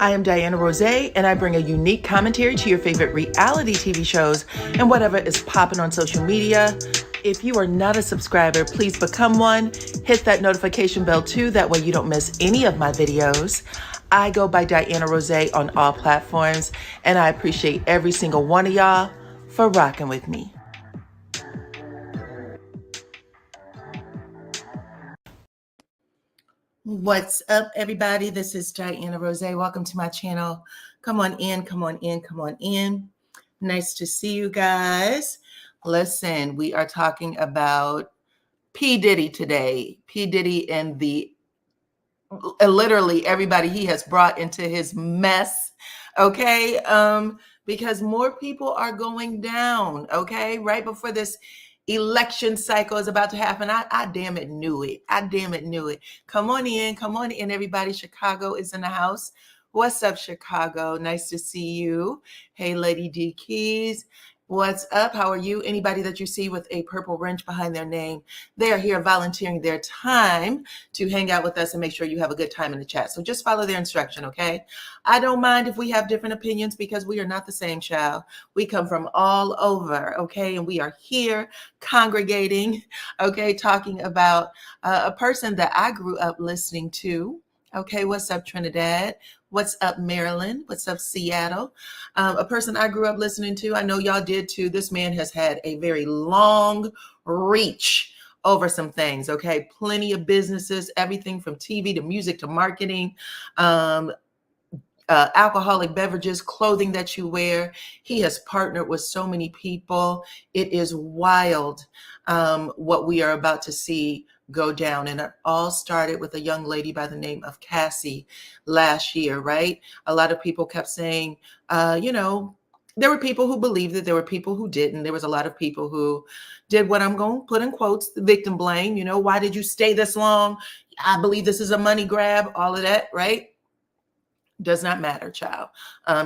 I am DYANAROZAY, and I bring a unique commentary to your favorite reality TV shows and whatever is popping on social media. If you are not a subscriber, please become one. Hit that notification bell too, that way you don't miss any of my videos. I go by DYANAROZAY on all platforms, and I appreciate every single one of y'all for rocking with me. What's up, everybody? This is DYANAROZAY. Welcome to my channel. Come on in, come on in, come on in. Nice to see you guys. Listen, we are talking about P. Diddy today. P. Diddy and literally everybody he has brought into his mess, okay? Because more people are going down, okay? Right before this election cycle is about to happen. I damn it knew it. I damn it knew it. Come on in, everybody. Chicago is in the house. What's up, Chicago? Nice to see you. Hey, Lady D Keys. What's up? How are you? Anybody that you see with a purple wrench behind their name, they are here volunteering their time to hang out with us and make sure you have a good time in the chat. So just follow their instruction, okay? I don't mind if we have different opinions because we are not the same, child. We come from all over, okay? And we are here congregating, okay, talking about a person that I grew up listening to. Okay, what's up, Trinidad? What's up, Maryland? What's up, Seattle? A person I grew up listening to. I know y'all did too. This man has had a very long reach over some things, okay? Plenty of businesses, everything from TV to music to marketing, alcoholic beverages, clothing that you wear. He has partnered with so many people. It is wild what we are about to see go down. And it all started with a young lady by the name of Cassie last year, right? A lot of people kept saying, there were people who believed it. There were people who didn't. There was a lot of people who did what I'm going to put in quotes, the victim blame. You know, why did you stay this long? I believe this is a money grab, all of that, right? Does not matter, child.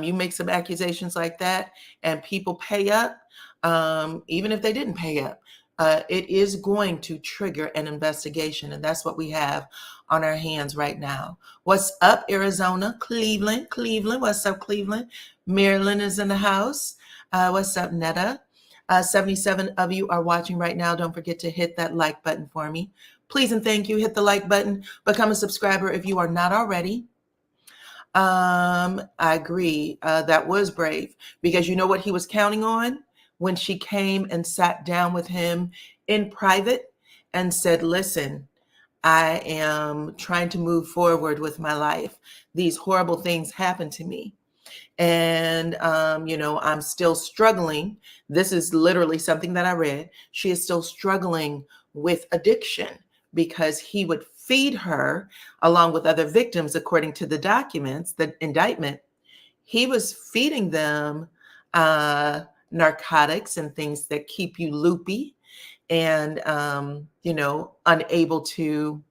You make some accusations like that and people pay up, even if they didn't pay up. It is going to trigger an investigation, and that's what we have on our hands right now. What's up, Arizona? Cleveland. What's up, Cleveland? Maryland is in the house. What's up, Netta? 77 of you are watching right now. Don't forget to hit that like button for me. Please and thank you. Hit the like button. Become a subscriber if you are not already. I agree. That was brave, because you know what he was counting on? When she came and sat down with him in private and said, listen, I am trying to move forward with my life. These horrible things happened to me. And, I'm still struggling. This is literally something that I read. She is still struggling with addiction because he would feed her along with other victims, according to the documents, the indictment. He was feeding them narcotics and things that keep you loopy and, unable to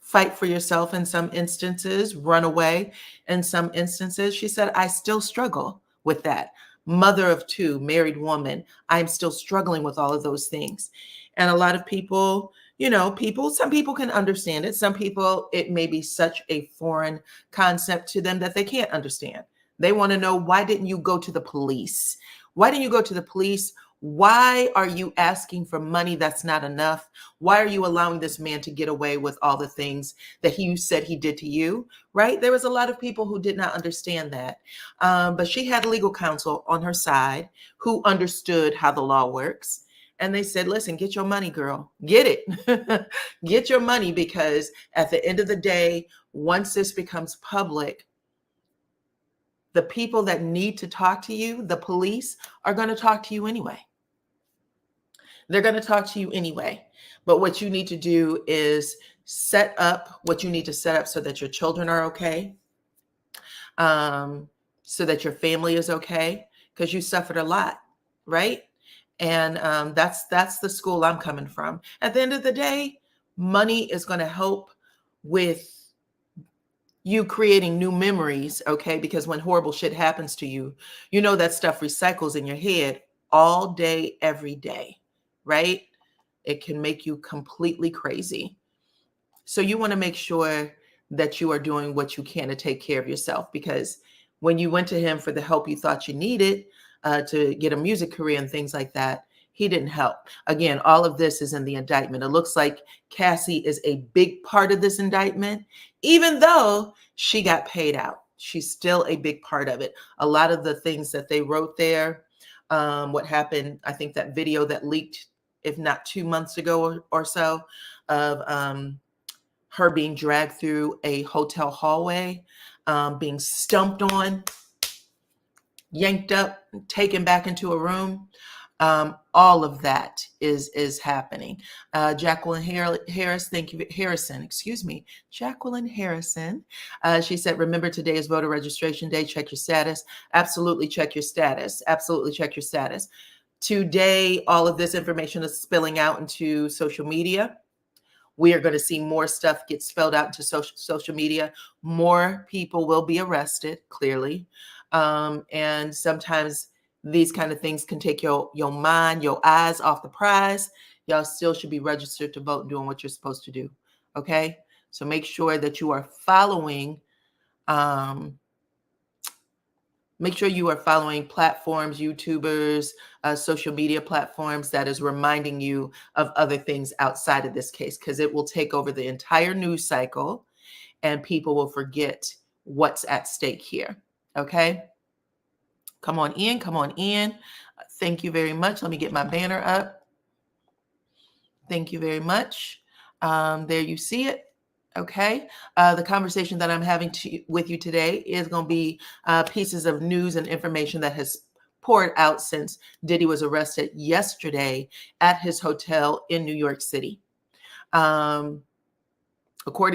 fight for yourself in some instances, run away in some instances. She said, I still struggle with that. Mother of two, married woman. I'm still struggling with all of those things. And a lot of people, some people can understand it. Some people, it may be such a foreign concept to them that they can't understand. They want to know, why didn't you go to the police? Why didn't you go to the police? Why are you asking for money that's not enough? Why are you allowing this man to get away with all the things that you said he did to you, right? There was a lot of people who did not understand that. But she had legal counsel on her side who understood how the law works. And they said, listen, get your money, girl. Get it. Get your money, because at the end of the day, once this becomes public, the people that need to talk to you, the police, are going to talk to you anyway. They're going to talk to you anyway. But what you need to do is set up what you need to set up so that your children are okay, so that your family is okay, because you suffered a lot, right? And that's the school I'm coming from. At the end of the day, money is going to help with you creating new memories, okay? Because when horrible shit happens to you, that stuff recycles in your head all day, every day, right? It can make you completely crazy. So you want to make sure that you are doing what you can to take care of yourself. Because when you went to him for the help you thought you needed to get a music career and things like that, he didn't help. Again, all of this is in the indictment. It looks like Cassie is a big part of this indictment, even though she got paid out. She's still a big part of it. A lot of the things that they wrote there, what happened, I think that video that leaked, if not 2 months ago or so, of her being dragged through a hotel hallway, being stumped on, yanked up, taken back into a room. All of that is happening. Jacqueline Harris, thank you, Harrison, excuse me, Jacqueline Harrison. She said, remember today is voter registration day. Check your status. Absolutely check your status. Absolutely check your status. Today, all of this information is spilling out into social media. We are going to see more stuff get spelled out into social media. More people will be arrested, clearly. And sometimes these kind of things can take your mind, your eyes off the prize. Y'all still should be registered to vote and doing what you're supposed to do. Okay? So make sure that you are following, platforms, YouTubers, social media platforms that is reminding you of other things outside of this case, because it will take over the entire news cycle and people will forget what's at stake here. Okay? Come on in. Come on in. Thank you very much. Let me get my banner up. Thank you very much. There you see it. Okay. The conversation that I'm having with you today is going to be pieces of news and information that has poured out since Diddy was arrested yesterday at his hotel in New York City. According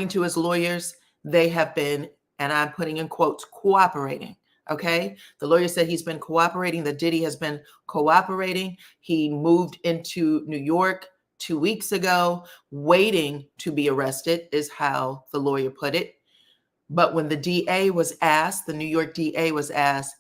to his lawyers, they have been, and I'm putting in quotes, cooperating. Okay. The lawyer said he's been cooperating, that Diddy has been cooperating. He moved into New York 2 weeks ago, waiting to be arrested, is how the lawyer put it. But when the DA was asked, the New York DA was asked,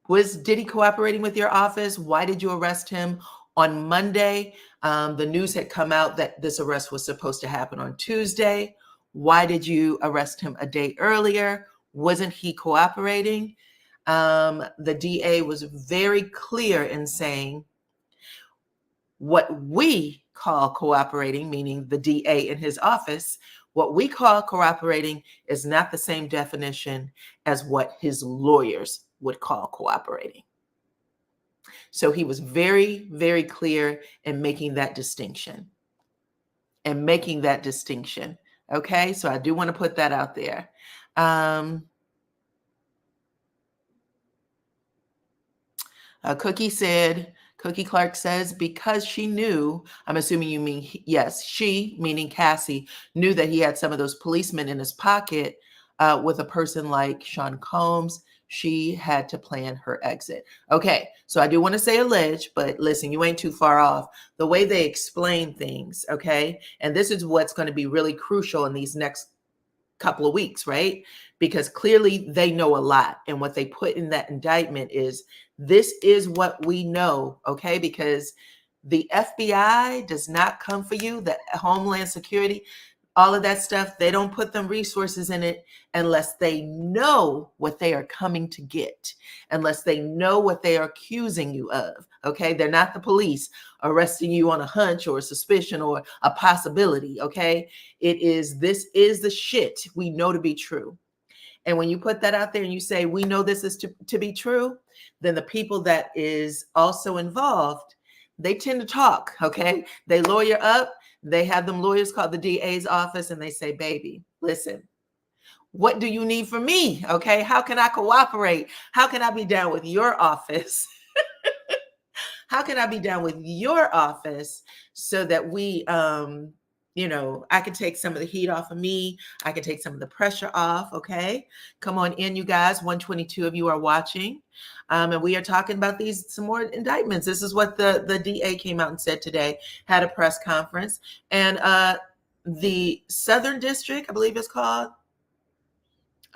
was Diddy cooperating with your office? Why did you arrest him on Monday? The news had come out that this arrest was supposed to happen on Tuesday. Why did you arrest him a day earlier? Wasn't he cooperating? The DA was very clear in saying what we call cooperating, meaning the DA in his office, what we call cooperating is not the same definition as what his lawyers would call cooperating. So he was very, very clear in making that distinction. Okay, so I do want to put that out there. Cookie Clark says, because she knew, I'm assuming you mean, yes, she, meaning Cassie, knew that he had some of those policemen in his pocket with a person like Sean Combs. She had to plan her exit. Okay, so I do want to say alleged, but listen, you ain't too far off. The way they explain things, okay? And this is what's going to be really crucial in these next couple of weeks, right? Because clearly they know a lot. And what they put in that indictment is, this is what we know, okay? Because the FBI does not come for you, the Homeland Security, all of that stuff, they don't put them resources in it unless they know what they are coming to get, unless they know what they are accusing you of, okay? They're not the police arresting you on a hunch or a suspicion or a possibility, okay? This is the shit we know to be true. And when you put that out there and you say, we know this is to be true, then the people that is also involved, they tend to talk, okay? They lawyer up. They have them lawyers call the DA's office and they say, baby, listen, what do you need from me? Okay. How can I cooperate? How can I be down with your office? How can I be down with your office so that we, I can take some of the heat off of me. I can take some of the pressure off. Okay. Come on in, you guys. 122 of you are watching. And we are talking about some more indictments. This is what the DA came out and said today, had a press conference. And the Southern District, I believe it's called,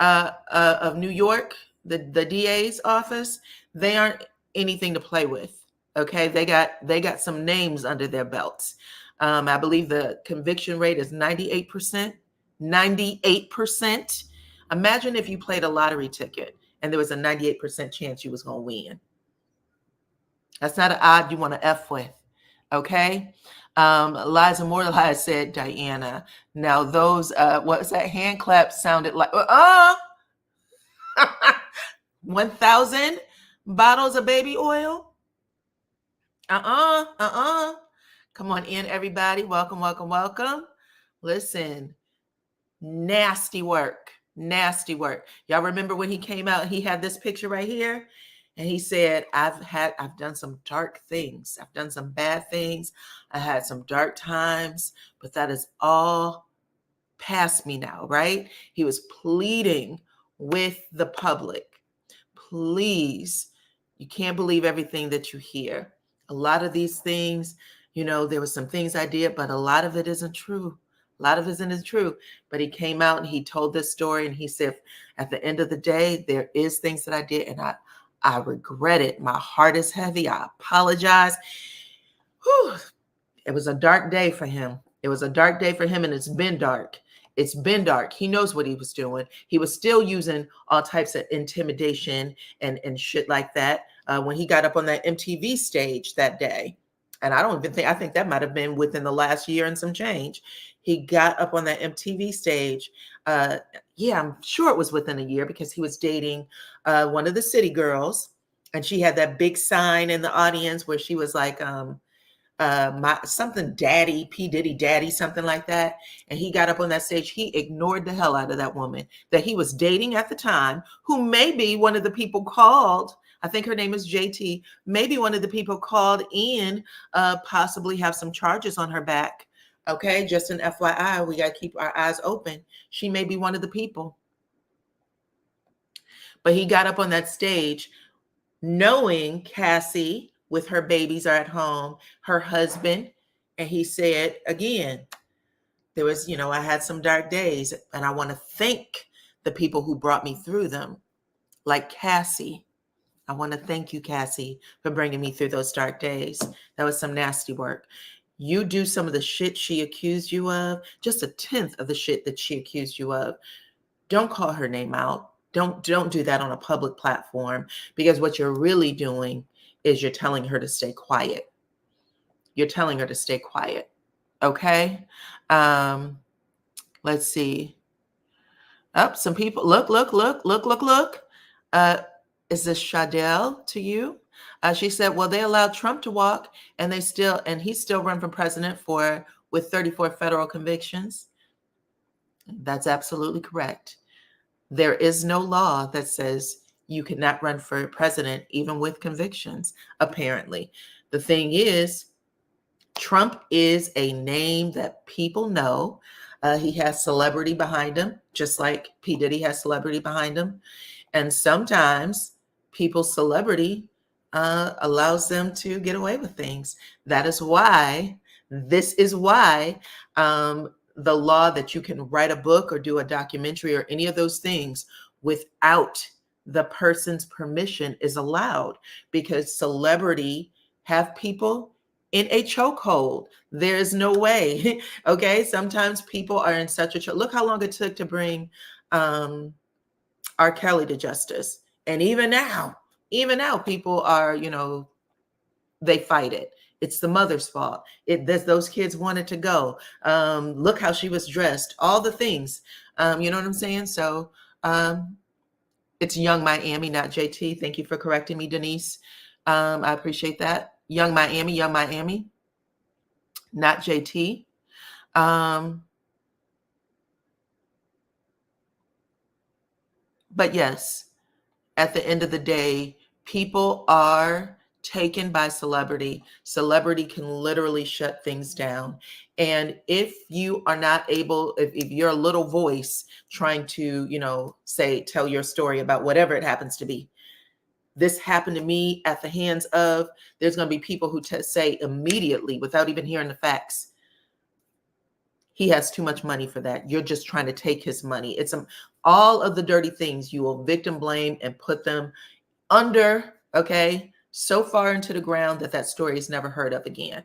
of New York, the DA's office, they aren't anything to play with. Okay. They got some names under their belts. I believe the conviction rate is 98%. 98%. Imagine if you played a lottery ticket and there was a 98% chance you was going to win. That's not an odd you want to F with. Okay. Liza Lies said, Dyana. Now those, what was that? Hand clap sounded like, 1,000 bottles of baby oil. Come on in, everybody. Welcome, welcome, welcome. Listen, nasty work. Nasty work. Y'all remember when he came out, he had this picture right here, and he said, I've done some dark things. I've done some bad things. I had some dark times, but that is all past me now, right? He was pleading with the public. Please, you can't believe everything that you hear. A lot of these things, there were some things I did, but a lot of it isn't true. A lot of it isn't true. But he came out and he told this story, and he said, at the end of the day, there is things that I did, and I regret it. My heart is heavy. I apologize. Whew. It was a dark day for him. It was a dark day for him, and it's been dark. It's been dark. He knows what he was doing. He was still using all types of intimidation and shit like that when he got up on that MTV stage that day. And I think that might have been within the last year and some change. He got up on that MTV stage. I'm sure it was within a year, because he was dating one of the city girls. And she had that big sign in the audience where she was like, something daddy, P. Diddy daddy, something like that. And he got up on that stage. He ignored the hell out of that woman that he was dating at the time, who maybe one of the people called. I think her name is JT. Maybe one of the people called in, possibly have some charges on her back. Okay, just an FYI, we got to keep our eyes open. She may be one of the people. But he got up on that stage knowing Cassie with her babies are at home, her husband. And he said, again, there was, I had some dark days, and I want to thank the people who brought me through them, like Cassie. I want to thank you, Cassie, for bringing me through those dark days. That was some nasty work. You do some of the shit she accused you of, just 1/10 of the shit that she accused you of. Don't call her name out. Don't do that on a public platform, because what you're really doing is you're telling her to stay quiet. You're telling her to stay quiet. Okay. Let's see. Some people look. Is this Shadell to you? She said, well, they allowed Trump to walk, and he still run for president with 34 federal convictions. That's absolutely correct. There is no law that says you cannot run for president, even with convictions, apparently. The thing is, Trump is a name that people know. He has celebrity behind him, just like P. Diddy has celebrity behind him. And sometimes people's celebrity allows them to get away with things. This is why the law that you can write a book or do a documentary or any of those things without the person's permission is allowed, because celebrity have people in a chokehold. There is no way. Okay. Sometimes people are in such a choke. Look how long it took to bring R. Kelly to justice. And even now people are, they fight it. It's the mother's fault. Those kids wanted to go. Look how she was dressed. All the things. You know what I'm saying? So it's Young Miami, not JT. Thank you for correcting me, Denise. I appreciate that. Young Miami, not JT. But yes, at the end of the day, people are taken by celebrity. Celebrity can literally shut things down. And if you are not able, if you're a little voice trying to, tell your story about whatever it happens to be, this happened to me at the hands of, there's going to be people who say immediately, without even hearing the facts, he has too much money for that. You're just trying to take his money. It's all of the dirty things you will victim blame and put them under, so far into the ground that story is never heard of again.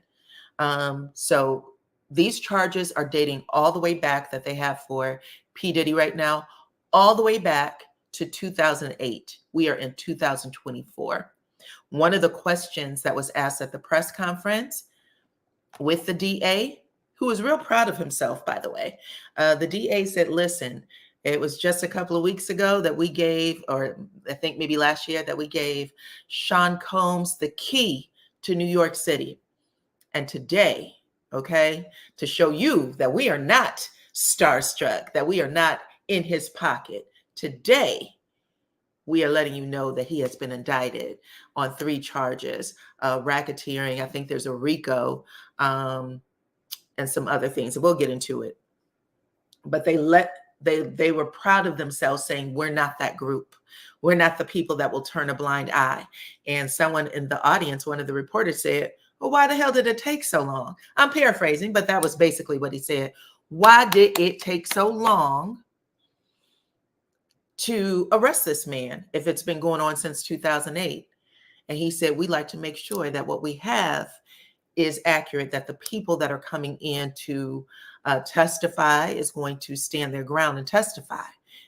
So These charges are dating all the way back that they have for P. Diddy right now, all the way back to 2008. We are in 2024. One of the questions that was asked at the press conference with the DA, who was real proud of himself, by the way, the DA said, listen, it was just a couple of weeks ago that we gave, or I think maybe last year, that we gave Sean Combs the key to New York City. And today, okay, to show you that we are not starstruck, that we are not in his pocket, today we are letting you know that he has been indicted on 3 charges, racketeering. I think there's a RICO, and some other things. We'll get into it. But they were proud of themselves, saying, we're not that group. We're not the people that will turn a blind eye. And someone in the audience, one of the reporters, said, well, why the hell did it take so long? I'm paraphrasing, but that was basically what he said. Why did it take so long to arrest this man if it's been going on since 2008? And he said, we like to make sure that what we have is accurate, that the people that are coming in to testify is going to stand their ground and testify.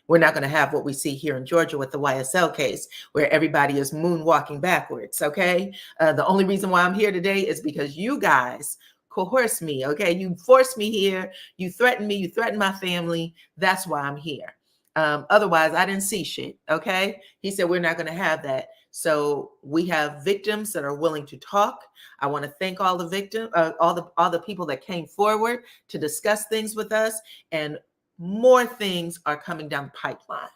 We're not going to have what we see here in Georgia with the YSL case, where everybody is moonwalking backwards, okay? The only reason why I'm here today is because you guys coerced me, okay? You forced me here. You threatened me. You threatened my family. That's why I'm here. Otherwise, I didn't see shit, okay? He said, we're not going to have that. So we have victims that are willing to talk. I want to thank all the victims, all the people that came forward to discuss things with us, and more things are coming down the pipeline.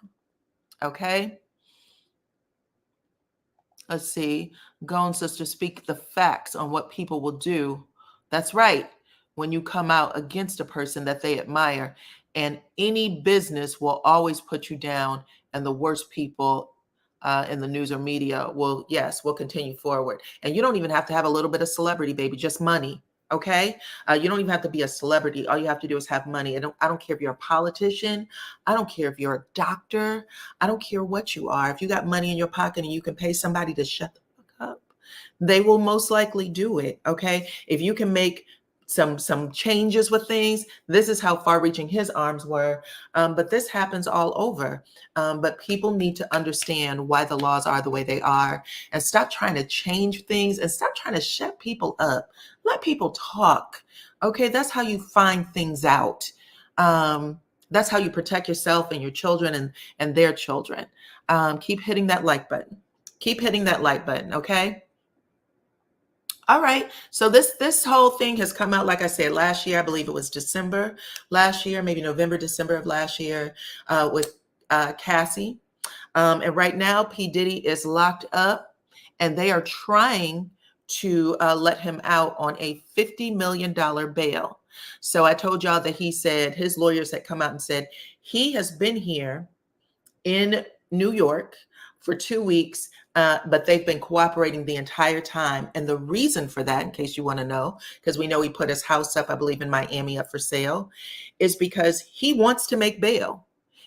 Okay. Let's see. Gone sister, speak the facts on what people will do. That's right. When you come out against a person that they admire, and any business will always put you down, and the worst people in the news or media will continue forward. And you don't even have to have a little bit of celebrity, baby, just money. Okay. You don't even have to be a celebrity. All you have to do is have money. I don't care if you're a politician. I don't care if you're a doctor. I don't care what you are. If you got money in your pocket and you can pay somebody to shut the fuck up, they will most likely do it. Okay. If you can make some changes with things, this is how far reaching his arms were. But this happens all over. But people need to understand why the laws are the way they are, and stop trying to change things, and stop trying to shut people up. Let people talk. Okay, that's how you find things out. That's how you protect yourself and your children and their children. Keep hitting that like button. Keep hitting that like button, okay? All right. So this whole thing has come out, like I said, last year. I believe it was December last year, maybe November, December of last year, with Cassie. And right now, P. Diddy is locked up, and they are trying to let him out on a $50 million bail. So I told y'all that he said, his lawyers had come out and said, he has been here in New York for 2 weeks, but they've been cooperating the entire time. And the reason for that, in case you want to know, because we know he put his house up, I believe, in Miami up for sale, is because he wants to make bail.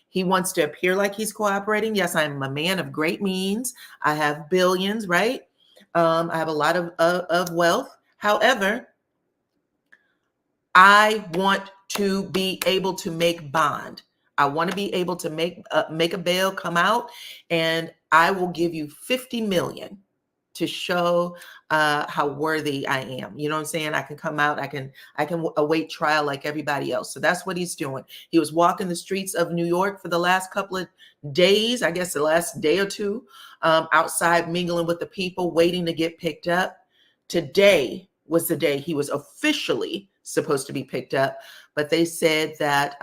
He wants to appear like he's cooperating. Yes, I'm a man of great means. I have billions, right? I have a lot of wealth. However, I want to be able to make bond. I want to be able to make a bail, come out, and I will give you 50 million to show how worthy I am. You know what I'm saying? I can come out, I can await trial like everybody else. So that's what he's doing. He was walking the streets of New York for the last couple of days, I guess the last day or two, outside mingling with the people, waiting to get picked up. Today was the day he was officially supposed to be picked up, but they said that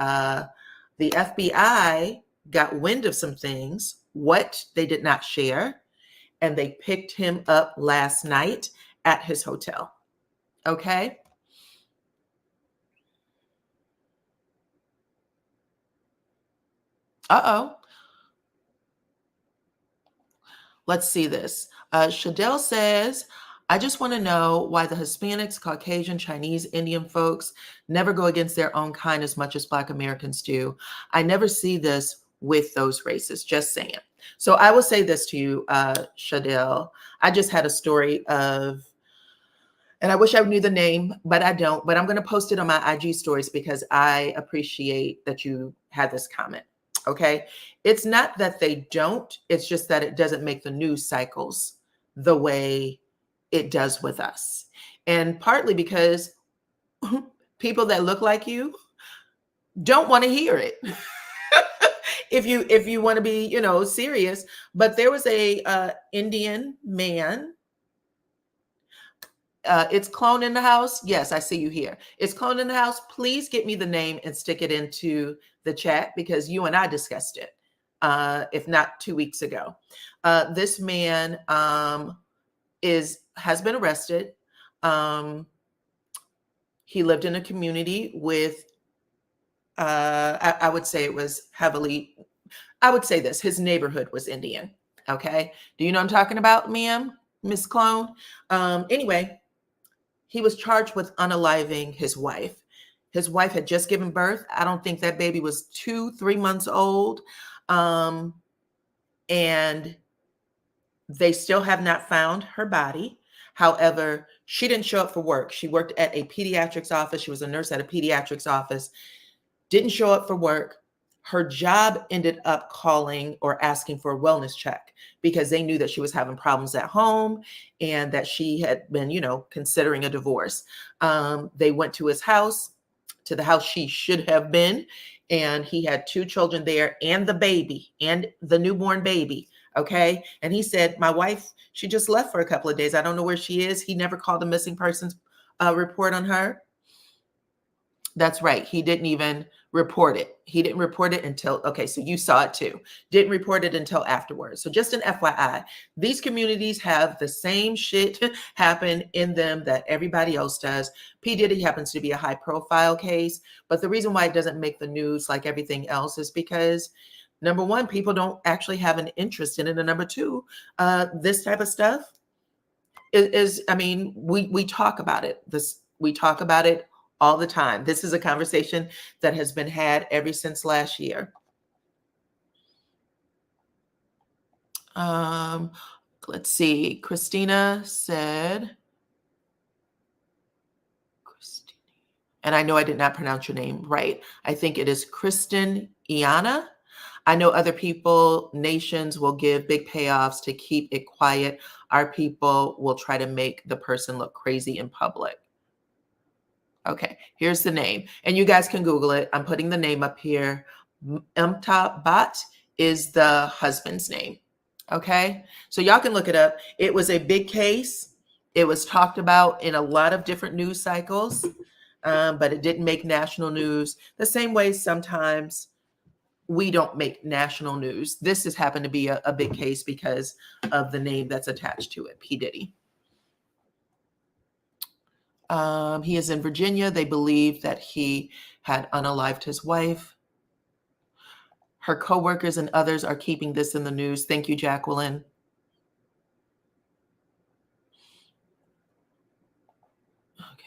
the FBI got wind of some things, what they did not share, and they picked him up last night at his hotel. Okay. Uh-oh. Let's see this. Shadell says, I just want to know why the Hispanics, Caucasian, Chinese, Indian folks never go against their own kind as much as Black Americans do. I never see this with those races, just saying. So I will say this to you, Shadell. I just had a story of And I wish I knew the name, but I don't. But I'm going to post it on my IG stories because I appreciate that you had this comment. Okay. It's not that they don't, it's just that it doesn't make the news cycles the way it does with us. And partly because people that look like you don't want to hear it. if you want to be, serious. But there was a Indian man. It's Clone in the house. Yes, I see you here. It's Clone in the house. Please get me the name and stick it into the chat because you and I discussed it, if not 2 weeks ago. This man has been arrested. He lived in a community with, I would say it was heavily, I would say this, his neighborhood was Indian. Okay. Do you know what I'm talking about, ma'am, Miss Clone? Anyway, he was charged with unaliving his wife. His wife had just given birth. I don't think that baby was 2-3 months old. And they still have not found her body. However, she didn't show up for work. She worked at a pediatrics office. She was a nurse at a pediatrics office. Didn't show up for work. Her job ended up calling or asking for a wellness check because they knew that she was having problems at home and that she had been, considering a divorce. They went to his house, to the house she should have been, and he had 2 children there and the baby and the newborn baby. Okay. And he said, my wife, she just left for a couple of days. I don't know where she is. He never called a missing persons report on her. That's right. He didn't even report it. He didn't report it until, okay, so you saw it too. Didn't report it until afterwards. So just an FYI, these communities have the same shit happen in them that everybody else does. P. Diddy happens to be a high profile case, but the reason why it doesn't make the news like everything else is because number one, people don't actually have an interest in it. And number two, this type of stuff is we talk about it. We talk about it all the time. This is a conversation that has been had ever since last year. Let's see. Christina said, and I know I did not pronounce your name right. I think it is Kristen Iana. I know other people, nations will give big payoffs to keep it quiet. Our people will try to make the person look crazy in public. Okay, here's the name. And you guys can Google it. I'm putting the name up here. Bat is the husband's name. Okay, so y'all can look it up. It was a big case. It was talked about in a lot of different news cycles, but it didn't make national news. The same way sometimes we don't make national news. This has happened to be a big case because of the name that's attached to it, P. Diddy. He is in Virginia. They believe that he had unalived his wife. Her coworkers and others are keeping this in the news. Thank you, Jacqueline. Okay.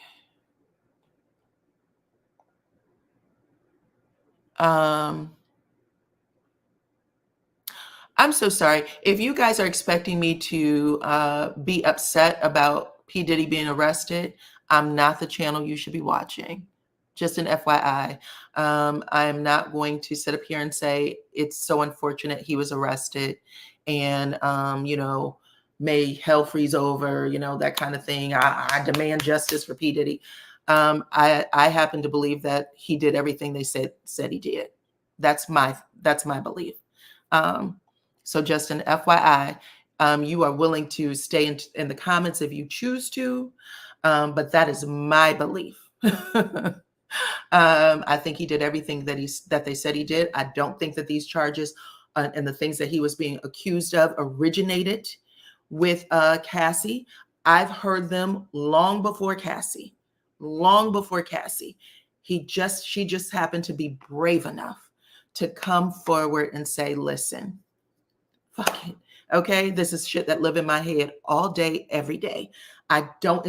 I'm so sorry. If you guys are expecting me to be upset about P. Diddy being arrested, I'm not the channel you should be watching. Just an FYI. I am not going to sit up here and say it's so unfortunate he was arrested and, may hell freeze over, that kind of thing. I demand justice for P. Diddy. I happen to believe that he did everything they said he did. That's my belief. So just an FYI, you are willing to stay in the comments if you choose to, but that is my belief. I think he did everything that they said he did. I don't think that these charges and the things that he was being accused of originated with Cassie. I've heard them long before Cassie. She just happened to be brave enough to come forward and say, listen, fuck it. Okay, this is shit that live in my head all day, every day. I can't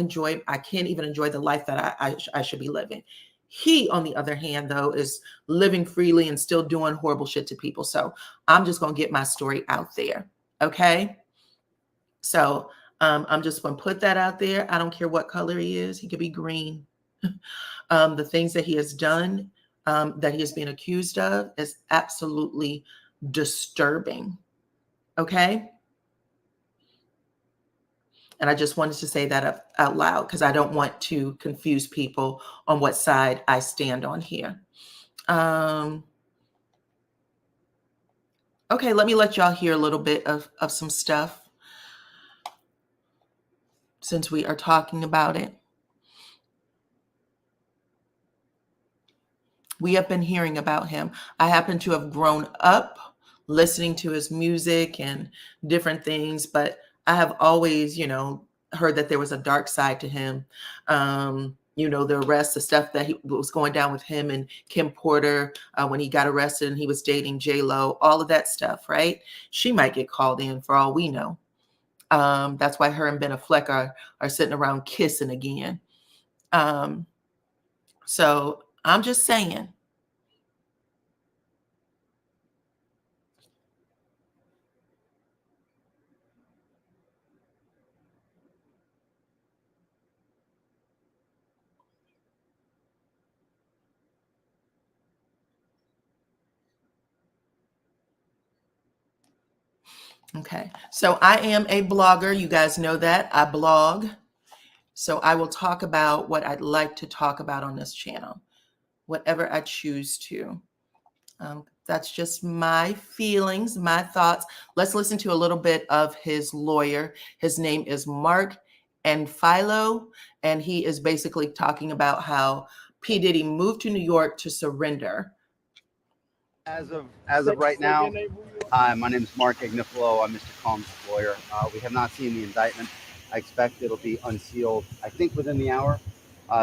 even enjoy the life that I should be living. He, on the other hand, though, is living freely and still doing horrible shit to people. So I'm just going to get my story out there. Okay. So I'm just going to put that out there. I don't care what color he is. He could be green. The things that he has done, that he is being accused of, is absolutely disturbing. Okay? And I just wanted to say that out loud because I don't want to confuse people on what side I stand on here. Okay, let me let y'all hear a little bit of some stuff since we are talking about it. We have been hearing about him. I happen to have grown up listening to his music and different things, but I have always, heard that there was a dark side to him. The arrest, the stuff that was going down with him and Kim Porter when he got arrested and he was dating J-Lo, all of that stuff, right? She might get called in for all we know. That's why her and Ben Affleck are sitting around kissing again. So I'm just saying. Okay, so I am a blogger. You guys know that. I blog. So I will talk about what I'd like to talk about on this channel, whatever I choose to. That's just my feelings, my thoughts. Let's listen to a little bit of his lawyer. His name is Mark Philo, and he is basically talking about how P. Diddy moved to New York to surrender. As of right now, hi, my name is Mark Agnifilo. I'm Mr. Combs' lawyer. We have not seen the indictment. I expect it'll be unsealed, I think, within the hour.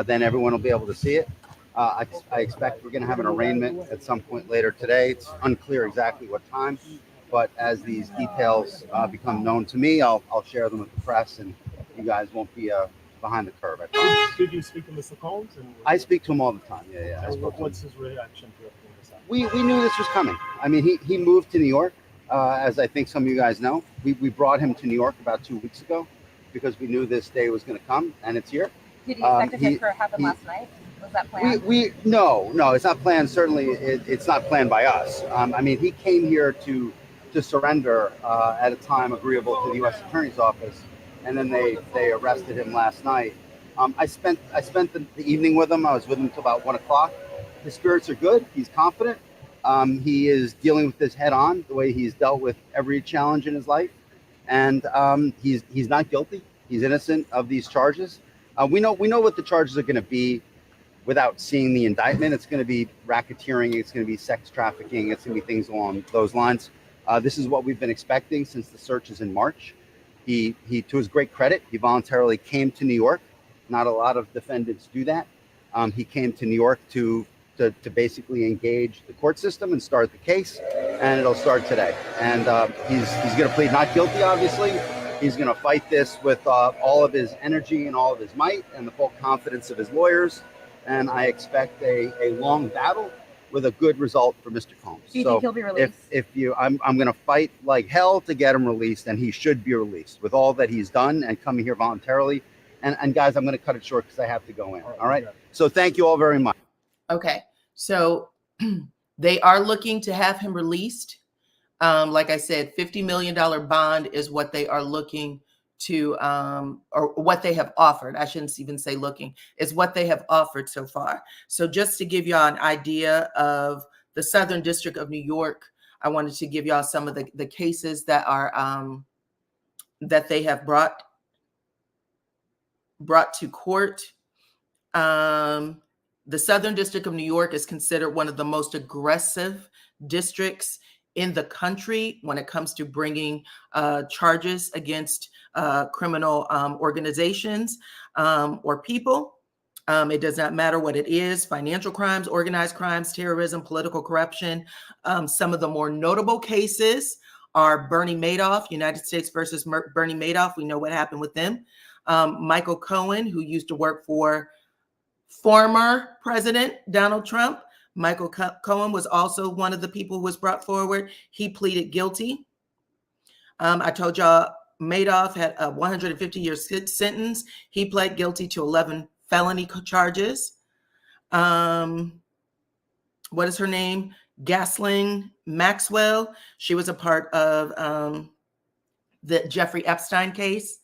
Then everyone will be able to see it. I expect we're going to have an arraignment at some point later today. It's unclear exactly what time, but as these details become known to me, I'll share them with the press, and you guys won't be behind the curve. I promise. Did you speak to Mr. Combs? I speak to him all the time. Yeah. What's his reaction to it? We knew this was coming. I mean, he moved to New York, as I think some of you guys know. We brought him to New York about 2 weeks ago because we knew this day was going to come, and it's here. Did you expect it to happen last night? Was that planned? No, it's not planned. Certainly, it's not planned by us. I mean, he came here to surrender at a time agreeable to the U.S. Attorney's Office, and then they arrested him last night. I spent the evening with him. I was with him till about 1 o'clock. His spirits are good. He's confident. He is dealing with this head on, the way he's dealt with every challenge in his life, and he's not guilty. He's innocent of these charges. We know what the charges are going to be without seeing the indictment. It's going to be racketeering. It's going to be sex trafficking. It's going to be things along those lines. This is what we've been expecting since the searches in March. He, to his great credit, he voluntarily came to New York. Not a lot of defendants do that. He came to New York to basically engage the court system and start the case, and it'll start today. And he's going to plead not guilty, obviously. He's going to fight this with all of his energy and all of his might and the full confidence of his lawyers. And I expect a long battle with a good result for Mr. Combs. Do you think he'll be released? I'm going to fight like hell to get him released, and he should be released with all that he's done and coming here voluntarily. And guys, I'm going to cut it short because I have to go in. All right. So thank you all very much. Okay, so they are looking to have him released. Like I said, $50 million bond is what they are looking to, or what they have offered. I shouldn't even say looking, is what they have offered so far. So just to give y'all an idea of the Southern District of New York, I wanted to give y'all some of the cases that are that they have brought to court. The Southern District of New York is considered one of the most aggressive districts in the country when it comes to bringing charges against criminal organizations or people. It does not matter what it is: financial crimes, organized crimes, terrorism, political corruption. Some of the more notable cases are Bernie Madoff, United States versus Bernie Madoff. We know what happened with them. Michael Cohen, who used to work for former President Donald Trump. Michael Cohen was also one of the people who was brought forward. He pleaded guilty. I told y'all Madoff had a 150-year sentence. He pled guilty to 11 felony charges. What is her name? Ghislaine Maxwell. She was a part of the Jeffrey Epstein case.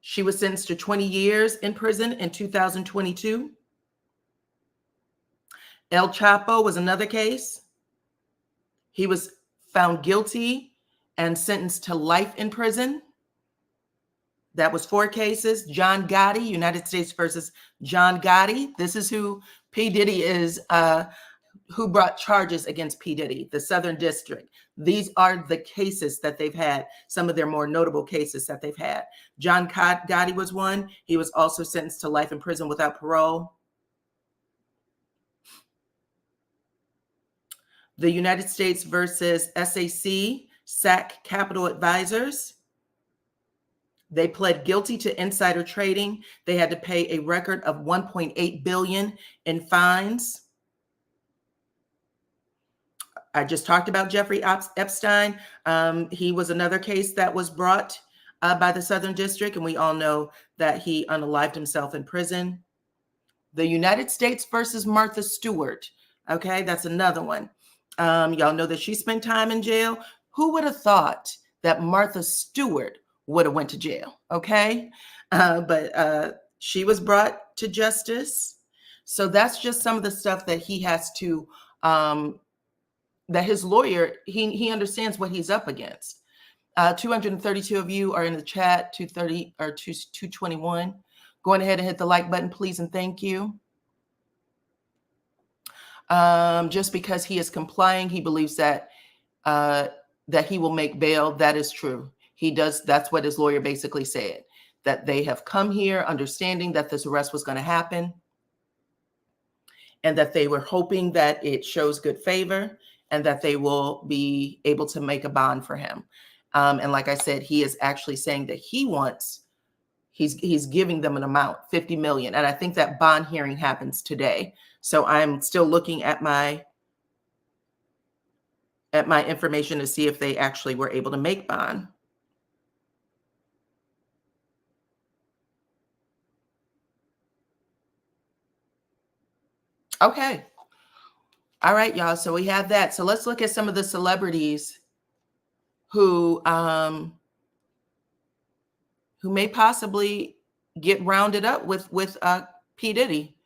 She was sentenced to 20 years in prison in 2022. El Chapo was another case. He was found guilty and sentenced to life in prison. That was 4 cases. John Gotti, United States versus John Gotti. This is who P. Diddy is, who brought charges against P. Diddy, the Southern District. These are the cases that they've had, some of their more notable cases that they've had. John Gotti was one. He was also sentenced to life in prison without parole. The United States versus SAC Capital Advisors. They pled guilty to insider trading. They had to pay a record of $1.8 billion in fines. I just talked about Jeffrey Epstein. He was another case that was brought by the Southern District, and we all know that he unalived himself in prison. The United States versus Martha Stewart. Okay, that's another one. Y'all know that she spent time in jail. Who would have thought that Martha Stewart would have went to jail? Okay, but she was brought to justice. So that's just some of the stuff that he has to, that his lawyer, he understands what he's up against. 232 of you are in the chat, 230 or 221. Go ahead and hit the like button, please, and thank you. Just because he is complying, he believes that that he will make bail. That is true. He does. That's what his lawyer basically said, that they have come here understanding that this arrest was going to happen and that they were hoping that it shows good favor and that they will be able to make a bond for him. And like I said, he is actually saying that he wants, he's giving them an amount, 50 million. And I think that bond hearing happens today. So I'm still looking at my information to see if they actually were able to make bond. Okay. All right, y'all. So we have that. So let's look at some of the celebrities who may possibly get rounded up with P. Diddy.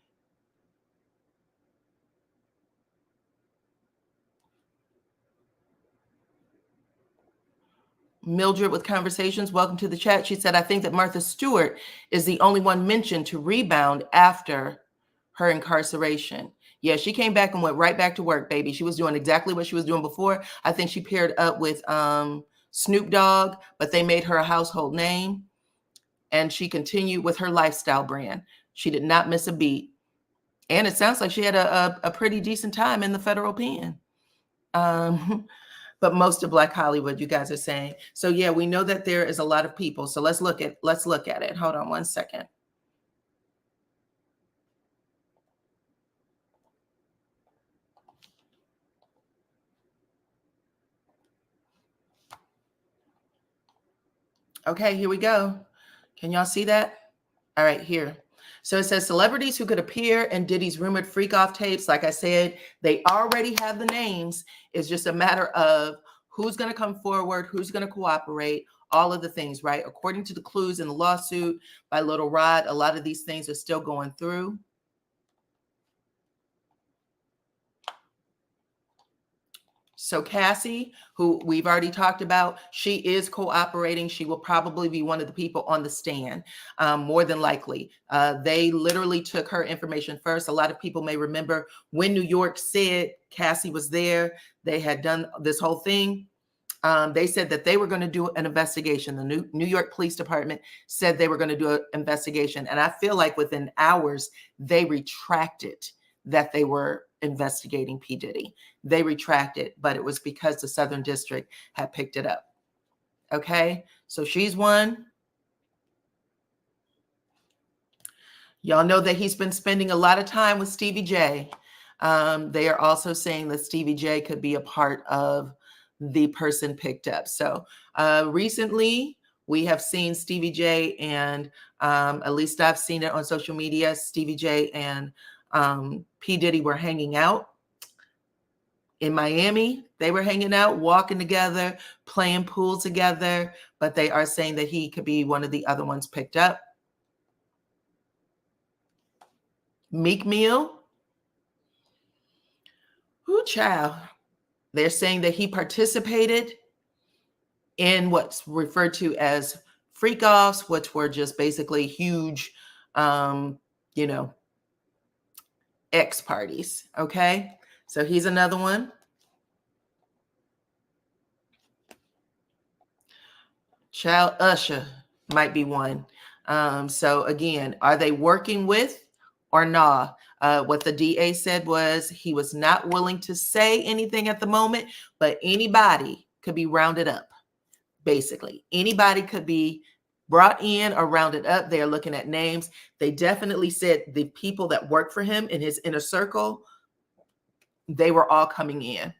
Mildred with Conversations, welcome to the chat. She said, I think that Martha Stewart is the only one mentioned to rebound after her incarceration. Yeah, she came back and went right back to work, baby. She was doing exactly what she was doing before. I think she paired up with Snoop Dogg, but they made her a household name. And she continued with her lifestyle brand. She did not miss a beat. And it sounds like she had a pretty decent time in the federal pen. But most of Black Hollywood, you guys are saying. So yeah, we know that there is a lot of people. So let's look at it. Hold on one second. Okay, here we go. Can y'all see that? All right, here. So it says celebrities who could appear in Diddy's rumored freak-off tapes. Like I said, they already have the names. It's just a matter of who's going to come forward, who's going to cooperate, all of the things, right? According to the clues in the lawsuit by Little Rod, a lot of these things are still going through. So Cassie, who we've already talked about, she is cooperating. She will probably be one of the people on the stand, more than likely. They literally took her information first. A lot of people may remember when New York said Cassie was there, they had done this whole thing. They said that they were going to do an investigation. The New York Police Department said they were going to do an investigation. And I feel like within hours, they retracted that they were investigating P. Diddy. They retracted, but it was because the Southern District had picked it up. Okay, so she's one. Y'all know that he's been spending a lot of time with Stevie J. They are also saying that Stevie J could be a part of the person picked up. So recently we have seen Stevie J and at least I've seen it on social media, Stevie J and P. Diddy were hanging out in Miami. They were hanging out, walking together, playing pool together, but they are saying that he could be one of the other ones picked up. Meek Mill. Ooh, child. They're saying that he participated in what's referred to as freak-offs, which were just basically huge, X parties. Okay. So he's another one. Child Usher might be one. So again, are they working with or nah? What the DA said was he was not willing to say anything at the moment, but anybody could be rounded up. Basically, anybody could be brought in or rounded up. They're looking at names. They definitely said the people that work for him in his inner circle, they were all coming in.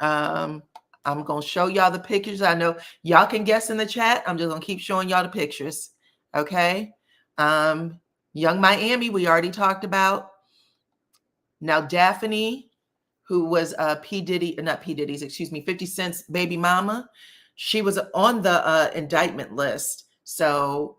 I'm going to show y'all the pictures. I know y'all can guess in the chat. I'm just going to keep showing y'all the pictures. Okay. Young Miami, we already talked about. Now, Daphne, who was 50 Cent's baby mama, she was on the indictment list. So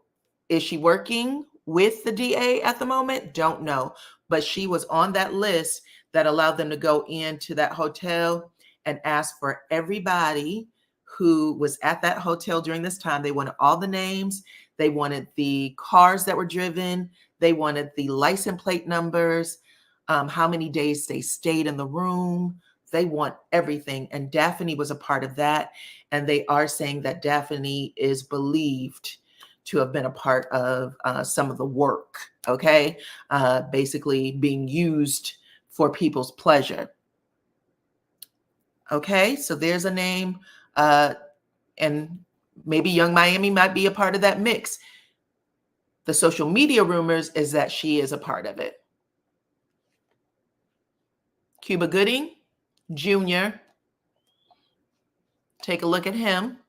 is she working with the DA at the moment? Don't know. But she was on that list that allowed them to go into that hotel and ask for everybody who was at that hotel during this time. They wanted all the names. They wanted the cars that were driven. They wanted the license plate numbers, how many days they stayed in the room. They want everything. And Daphne was a part of that. And they are saying that Daphne is believed to have been a part of some of the work, okay? Basically being used for people's pleasure. Okay, so there's a name. And maybe Young Miami might be a part of that mix. The social media rumors is that she is a part of it. Cuba Gooding Jr. Take a look at him.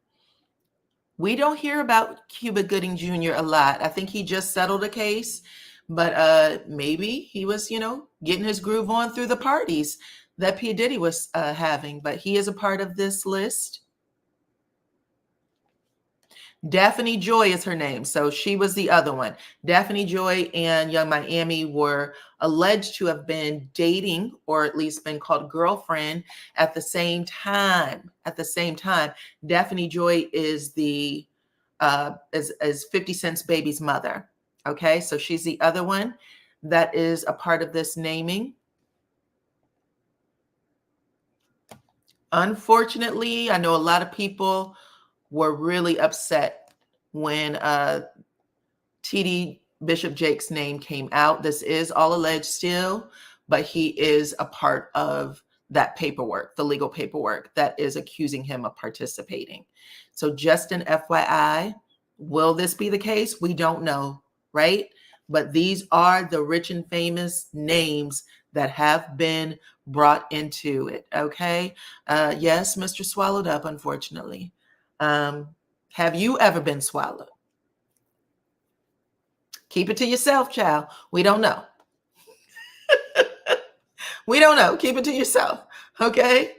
We don't hear about Cuba Gooding Jr. a lot. I think he just settled a case, but maybe he was, getting his groove on through the parties that P. Diddy was having, but he is a part of this list. Daphne Joy is her name. So she was the other one. Daphne Joy and Young Miami were alleged to have been dating, or at least been called girlfriend at the same time. Daphne Joy is the is 50 Cent's baby's mother. Okay, so she's the other one that is a part of this naming. Unfortunately, I know a lot of people were really upset when TD Bishop Jake's name came out. This is all alleged still, but he is a part of that paperwork, the legal paperwork that is accusing him of participating. So just an FYI, will this be the case? We don't know, right? But these are the rich and famous names that have been brought into it, okay? Yes, Mr. Swallowed Up, unfortunately. Have you ever been swallowed? Keep it to yourself, child. We don't know. We don't know. Keep it to yourself. Okay.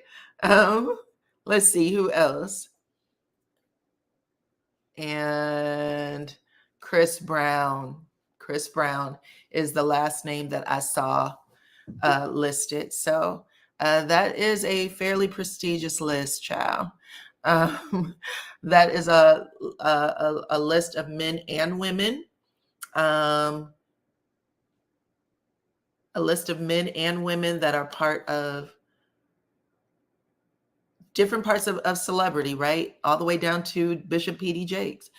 Let's see who else. And Chris Brown. Chris Brown is the last name that I saw listed. So that is a fairly prestigious list, child. That is a list of men and women. A list of men and women that are part of different parts of celebrity, right? All the way down to Bishop TD Jakes,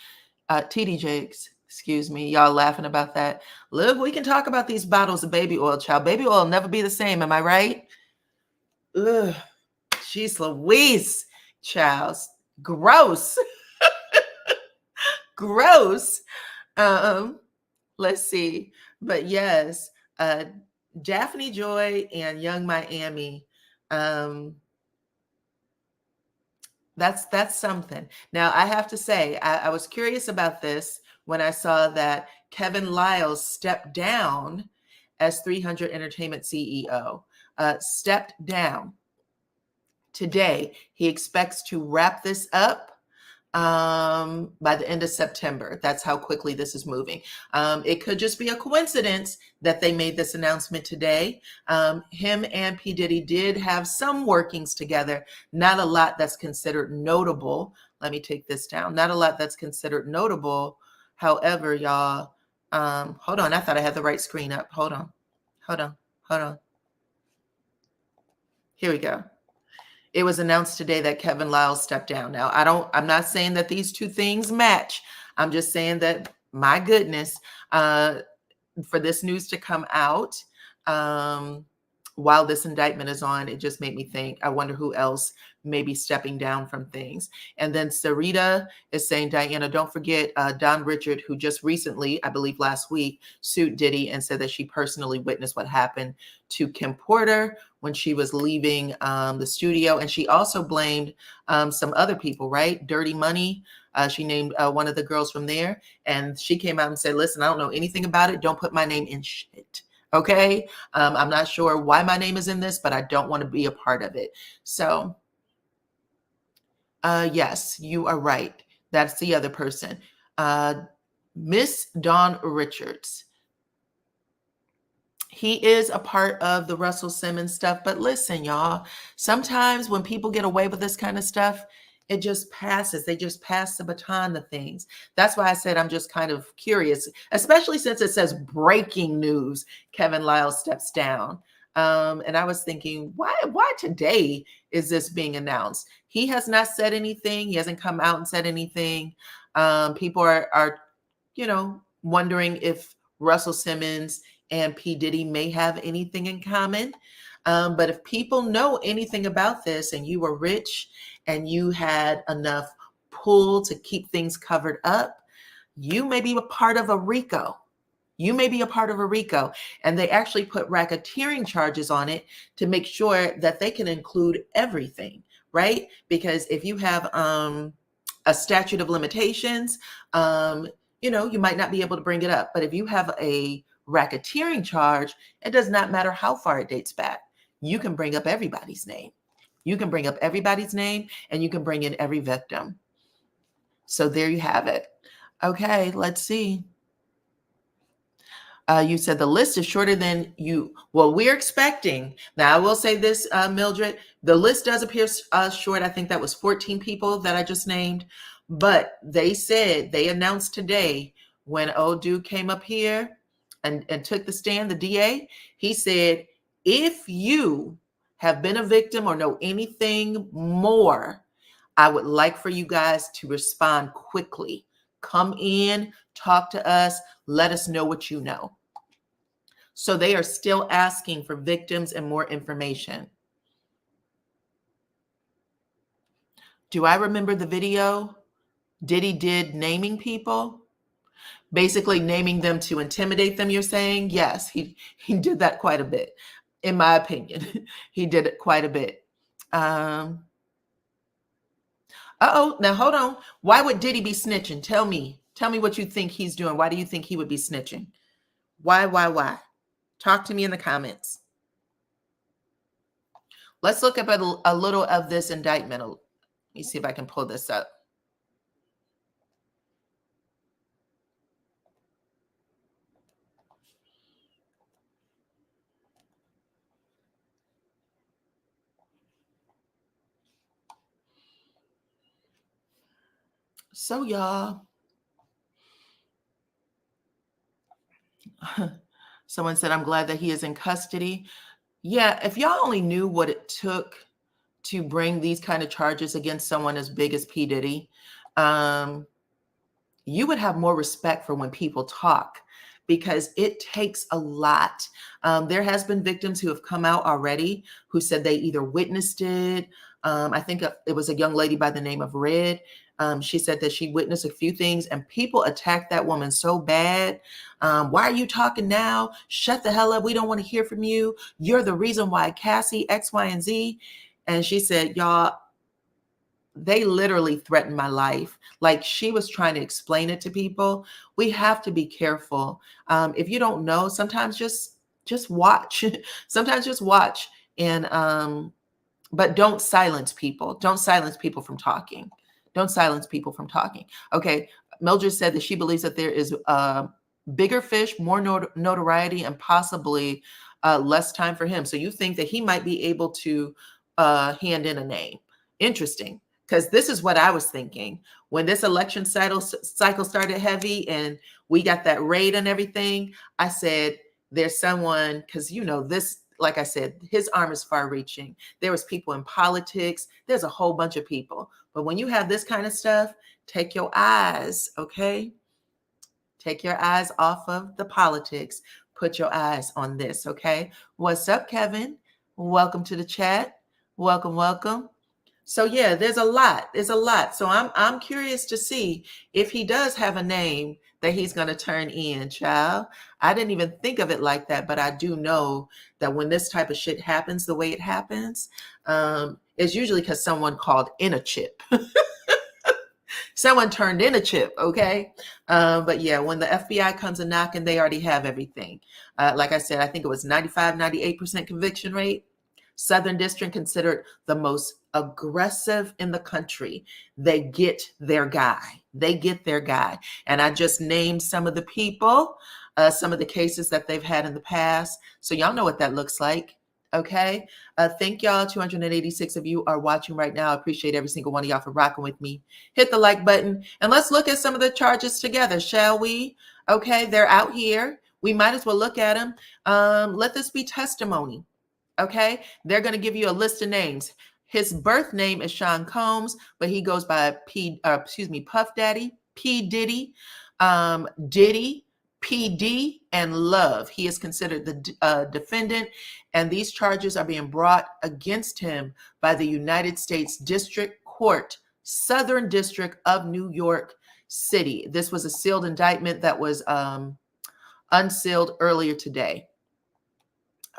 excuse me. Y'all laughing about that. Look, we can talk about these bottles of baby oil, child. Baby oil will never be the same. Am I right? Ugh, jeez Louise, child. Gross. Gross. Let's see. But yes, Daphne Joy and Young Miami, That's something. Now I have to say, I was curious about this when I saw that Kevin Liles stepped down as 300 Entertainment CEO. Stepped down today. He expects to wrap this up by the end of September. That's how quickly this is moving. It could just be a coincidence that they made this announcement today. Him and P. Diddy did have some workings together, not a lot that's considered notable. Let me take this down. Not a lot that's considered notable. However, y'all, hold on. I thought I had the right screen up. Hold on. Here we go. It was announced today that Kevin Liles stepped down. Now, I'm not saying that these two things match. I'm just saying that, my goodness, for this news to come out while this indictment is on, it just made me think, I wonder who else may be stepping down from things. And then Sarita is saying, Dyana, don't forget Don Richard, who just recently, I believe last week, sued Diddy and said that she personally witnessed what happened to Kim Porter when she was leaving the studio. And she also blamed some other people, right? Dirty Money. She named one of the girls from there. And she came out and said, listen, I don't know anything about it. Don't put my name in shit. Okay. I'm not sure why my name is in this, but I don't want to be a part of it. So yes, you are right. That's the other person. Miss Dawn Richards. He is a part of the Russell Simmons stuff. But listen, y'all, sometimes when people get away with this kind of stuff, it just passes. They just pass the baton to things. That's why I said I'm just kind of curious, especially since it says breaking news, Kevin Liles steps down. And I was thinking, why today is this being announced? He has not said anything. He hasn't come out and said anything. People are, wondering if Russell Simmons and P. Diddy may have anything in common. But if people know anything about this and you were rich and you had enough pull to keep things covered up, you may be a part of a RICO. You may be a part of a RICO. And they actually put racketeering charges on it to make sure that they can include everything, right? Because if you have a statute of limitations, you might not be able to bring it up. But if you have a racketeering charge, it does not matter how far it dates back. You can bring up everybody's name. You can bring up everybody's name and you can bring in every victim. So there you have it. Okay, let's see. You said the list is shorter than you. Well, we're expecting. Now, I will say this, Mildred, the list does appear short. I think that was 14 people that I just named. But they announced today when old dude came up here and took the stand, the DA, he said, if you have been a victim or know anything more, I would like for you guys to respond quickly. Come in, talk to us, let us know what you know. So they are still asking for victims and more information. Do I remember the video Diddy did naming people? Basically naming them to intimidate them, you're saying? Yes, he did that quite a bit. In my opinion, he did it quite a bit. Now hold on. Why would Diddy be snitching? Tell me what you think he's doing. Why do you think he would be snitching? Why? Talk to me in the comments. Let's look up a little of this indictment. Let me see if I can pull this up. So y'all, someone said, I'm glad that he is in custody. Yeah, if y'all only knew what it took to bring these kind of charges against someone as big as P. Diddy, you would have more respect for when people talk, because it takes a lot. There has been victims who have come out already who said they either witnessed it. I think it was a young lady by the name of Red. She said that she witnessed a few things and people attacked that woman so bad. Why are you talking now? Shut the hell up. We don't want to hear from you. You're the reason why Cassie, X, Y, and Z. And she said, y'all, they literally threatened my life. Like, she was trying to explain it to people. We have to be careful. If you don't know, sometimes just watch. Sometimes just watch, and but don't silence people. Don't silence people from talking. Don't silence people from talking. Okay, Mildred said that she believes that there is bigger fish, more notoriety, and possibly less time for him. So you think that he might be able to hand in a name. Interesting, because this is what I was thinking. When this election cycle started heavy and we got that raid and everything, I said, there's someone, because this, like I said, his arm is far reaching. There was people in politics. There's a whole bunch of people. But when you have this kind of stuff, take your eyes, okay? Take your eyes off of the politics. Put your eyes on this, okay? What's up, Kevin? Welcome to the chat. Welcome, welcome. So yeah, there's a lot. There's a lot. So I'm curious to see if he does have a name that he's going to turn in, child. I didn't even think of it like that, but I do know that when this type of shit happens the way it happens, it's usually because someone called in a chip. Someone turned in a chip, okay? But yeah, when the FBI comes a knocking, they already have everything. Like I said, I think it was 95, 98% conviction rate. Southern District considered the most aggressive in the country. They get their guy. They get their guy. And I just named some of the people, some of the cases that they've had in the past. So y'all know what that looks like. Okay. Thank y'all. 286 of you are watching right now. I appreciate every single one of y'all for rocking with me. Hit the like button and let's look at some of the charges together, shall we? Okay. They're out here. We might as well look at them. Let this be testimony. Okay. They're going to give you a list of names. His birth name is Sean Combs, but he goes by Puff Daddy, P. Diddy, Diddy, PD, and Love. He is considered the defendant, and these charges are being brought against him by the United States District Court, Southern District of New York City. This was a sealed indictment that was unsealed earlier today.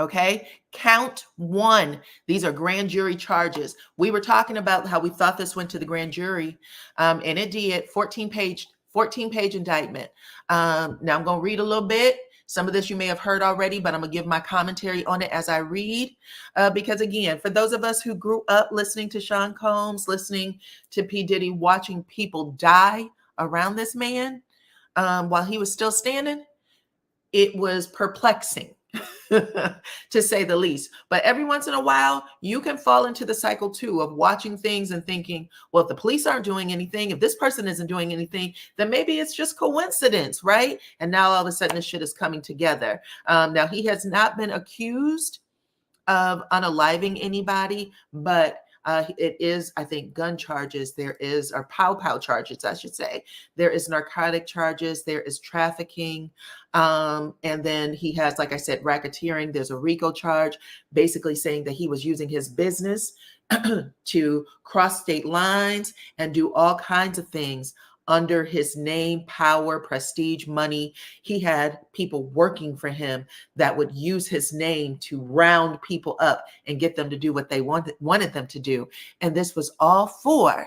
Okay, count one. These are grand jury charges. We were talking about how we thought this went to the grand jury, and it did. 14-page indictment. Now I'm going to read a little bit. Some of this you may have heard already, but I'm going to give my commentary on it as I read. Because again, for those of us who grew up listening to Sean Combs, listening to P. Diddy, watching people die around this man while he was still standing, it was perplexing. To say the least. But every once in a while, you can fall into the cycle too of watching things and thinking, well, if the police aren't doing anything, if this person isn't doing anything, then maybe it's just coincidence, right? And now all of a sudden this shit is coming together. Now he has not been accused of unaliving anybody, but it is, I think, gun charges. There is, or pow charges, I should say. There is narcotic charges. There is trafficking. And then he has, like I said, racketeering. There's a RICO charge, basically saying that he was using his business to cross state lines and do all kinds of things under his name, power, prestige, money. He had people working for him that would use his name to round people up and get them to do what they wanted them to do. And this was all for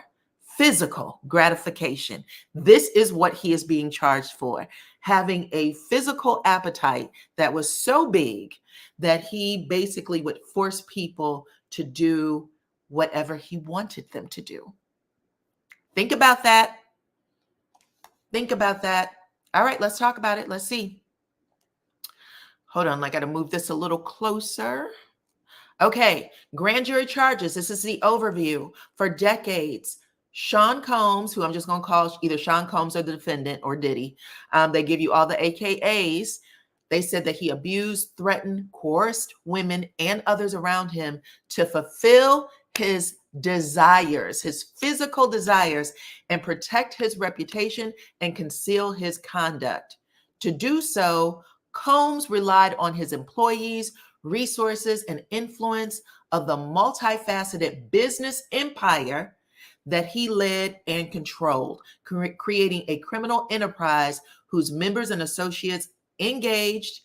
physical gratification. This is what he is being charged for, having a physical appetite that was so big that he basically would force people to do whatever he wanted them to do. Think about that. Think about that. All right, let's talk about it. Let's see. Hold on, I got to move this a little closer. Okay, grand jury charges. This is the overview. For decades, Sean Combs, who I'm just going to call either Sean Combs or the defendant or Diddy, they give you all the AKAs. They said that he abused, threatened, coerced women and others around him to fulfill his desires, his physical desires, and protect his reputation and conceal his conduct. To do so, Combs relied on his employees, resources, and influence of the multifaceted business empire that he led and controlled, creating a criminal enterprise whose members and associates engaged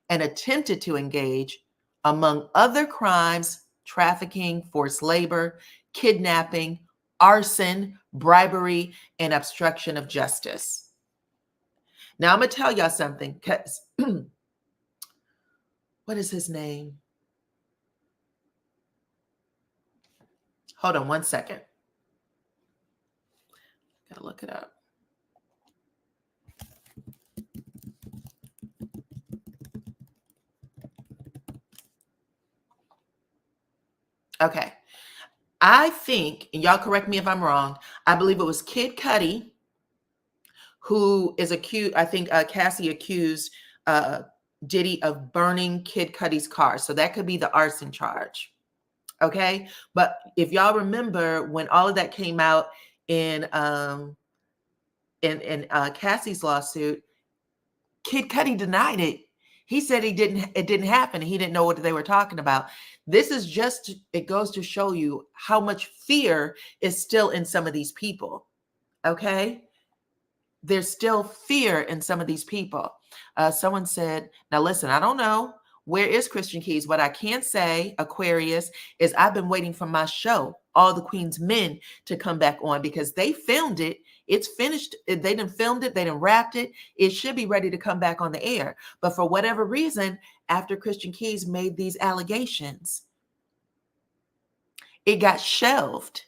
and attempted to engage, among other crimes, trafficking, forced labor, kidnapping, arson, bribery, and obstruction of justice. Now I'm going to tell y'all something, because what is his name? Hold on one second. Gotta look it up. Okay. I think, and y'all correct me if I'm wrong, I believe it was Kid Cudi who is accused. I think Cassie accused Diddy of burning Kid Cudi's car. So that could be the arson charge. Okay. But if y'all remember when all of that came out in Cassie's lawsuit, Kid Cudi denied it. He said it didn't happen. He didn't know what they were talking about. This is just, it goes to show you how much fear is still in some of these people. Okay. There's still fear in some of these people. Someone said, now listen, I don't know. Where is Christian Keys? What I can say, Aquarius, is I've been waiting for my show, All the Queen's Men, to come back on, because they filmed it. It's finished. They done filmed it. They done wrapped it. It should be ready to come back on the air. But for whatever reason, after Christian Keys made these allegations, it got shelved.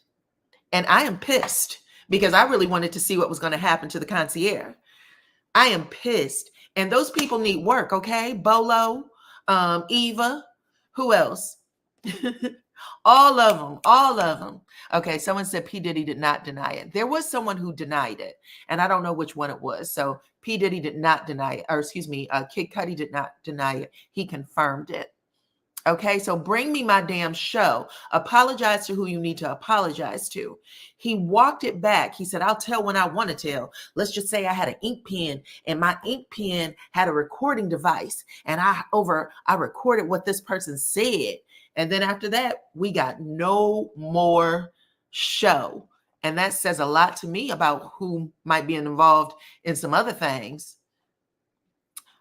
And I am pissed, because I really wanted to see what was going to happen to the concierge. I am pissed. And those people need work, okay? Bolo, Eva, who else? All of them. Okay, someone said P. Diddy did not deny it. There was someone who denied it, and I don't know which one it was. So P. Diddy did not deny it, or excuse me, Kid Cudi did not deny it. He confirmed it. Okay, so bring me my damn show. Apologize to who you need to apologize to. He walked it back. He said, I'll tell when I want to tell. Let's just say I had an ink pen, and my ink pen had a recording device, and I recorded what this person said. And then after that, we got no more show. And that says a lot to me about who might be involved in some other things.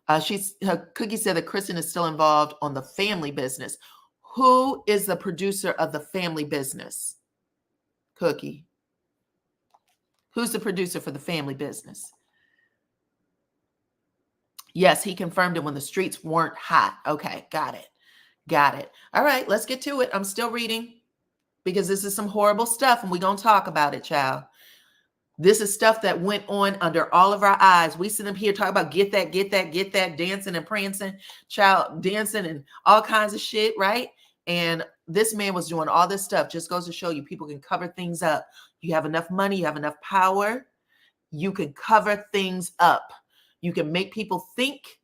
Cookie said that Kristen is still involved on the family business. Who is the producer of the family business? Cookie. Who's the producer for the family business? Yes, he confirmed it when the streets weren't hot. Okay, got it. Got it. All right, let's get to it. I'm still reading, because this is some horrible stuff, and we're going to talk about it, child. This is stuff that went on under all of our eyes. We sit up here talking about get that, dancing and prancing, child, dancing and all kinds of shit, right? And this man was doing all this stuff. Just goes to show you people can cover things up. You have enough money, you have enough power, you can cover things up. You can make people think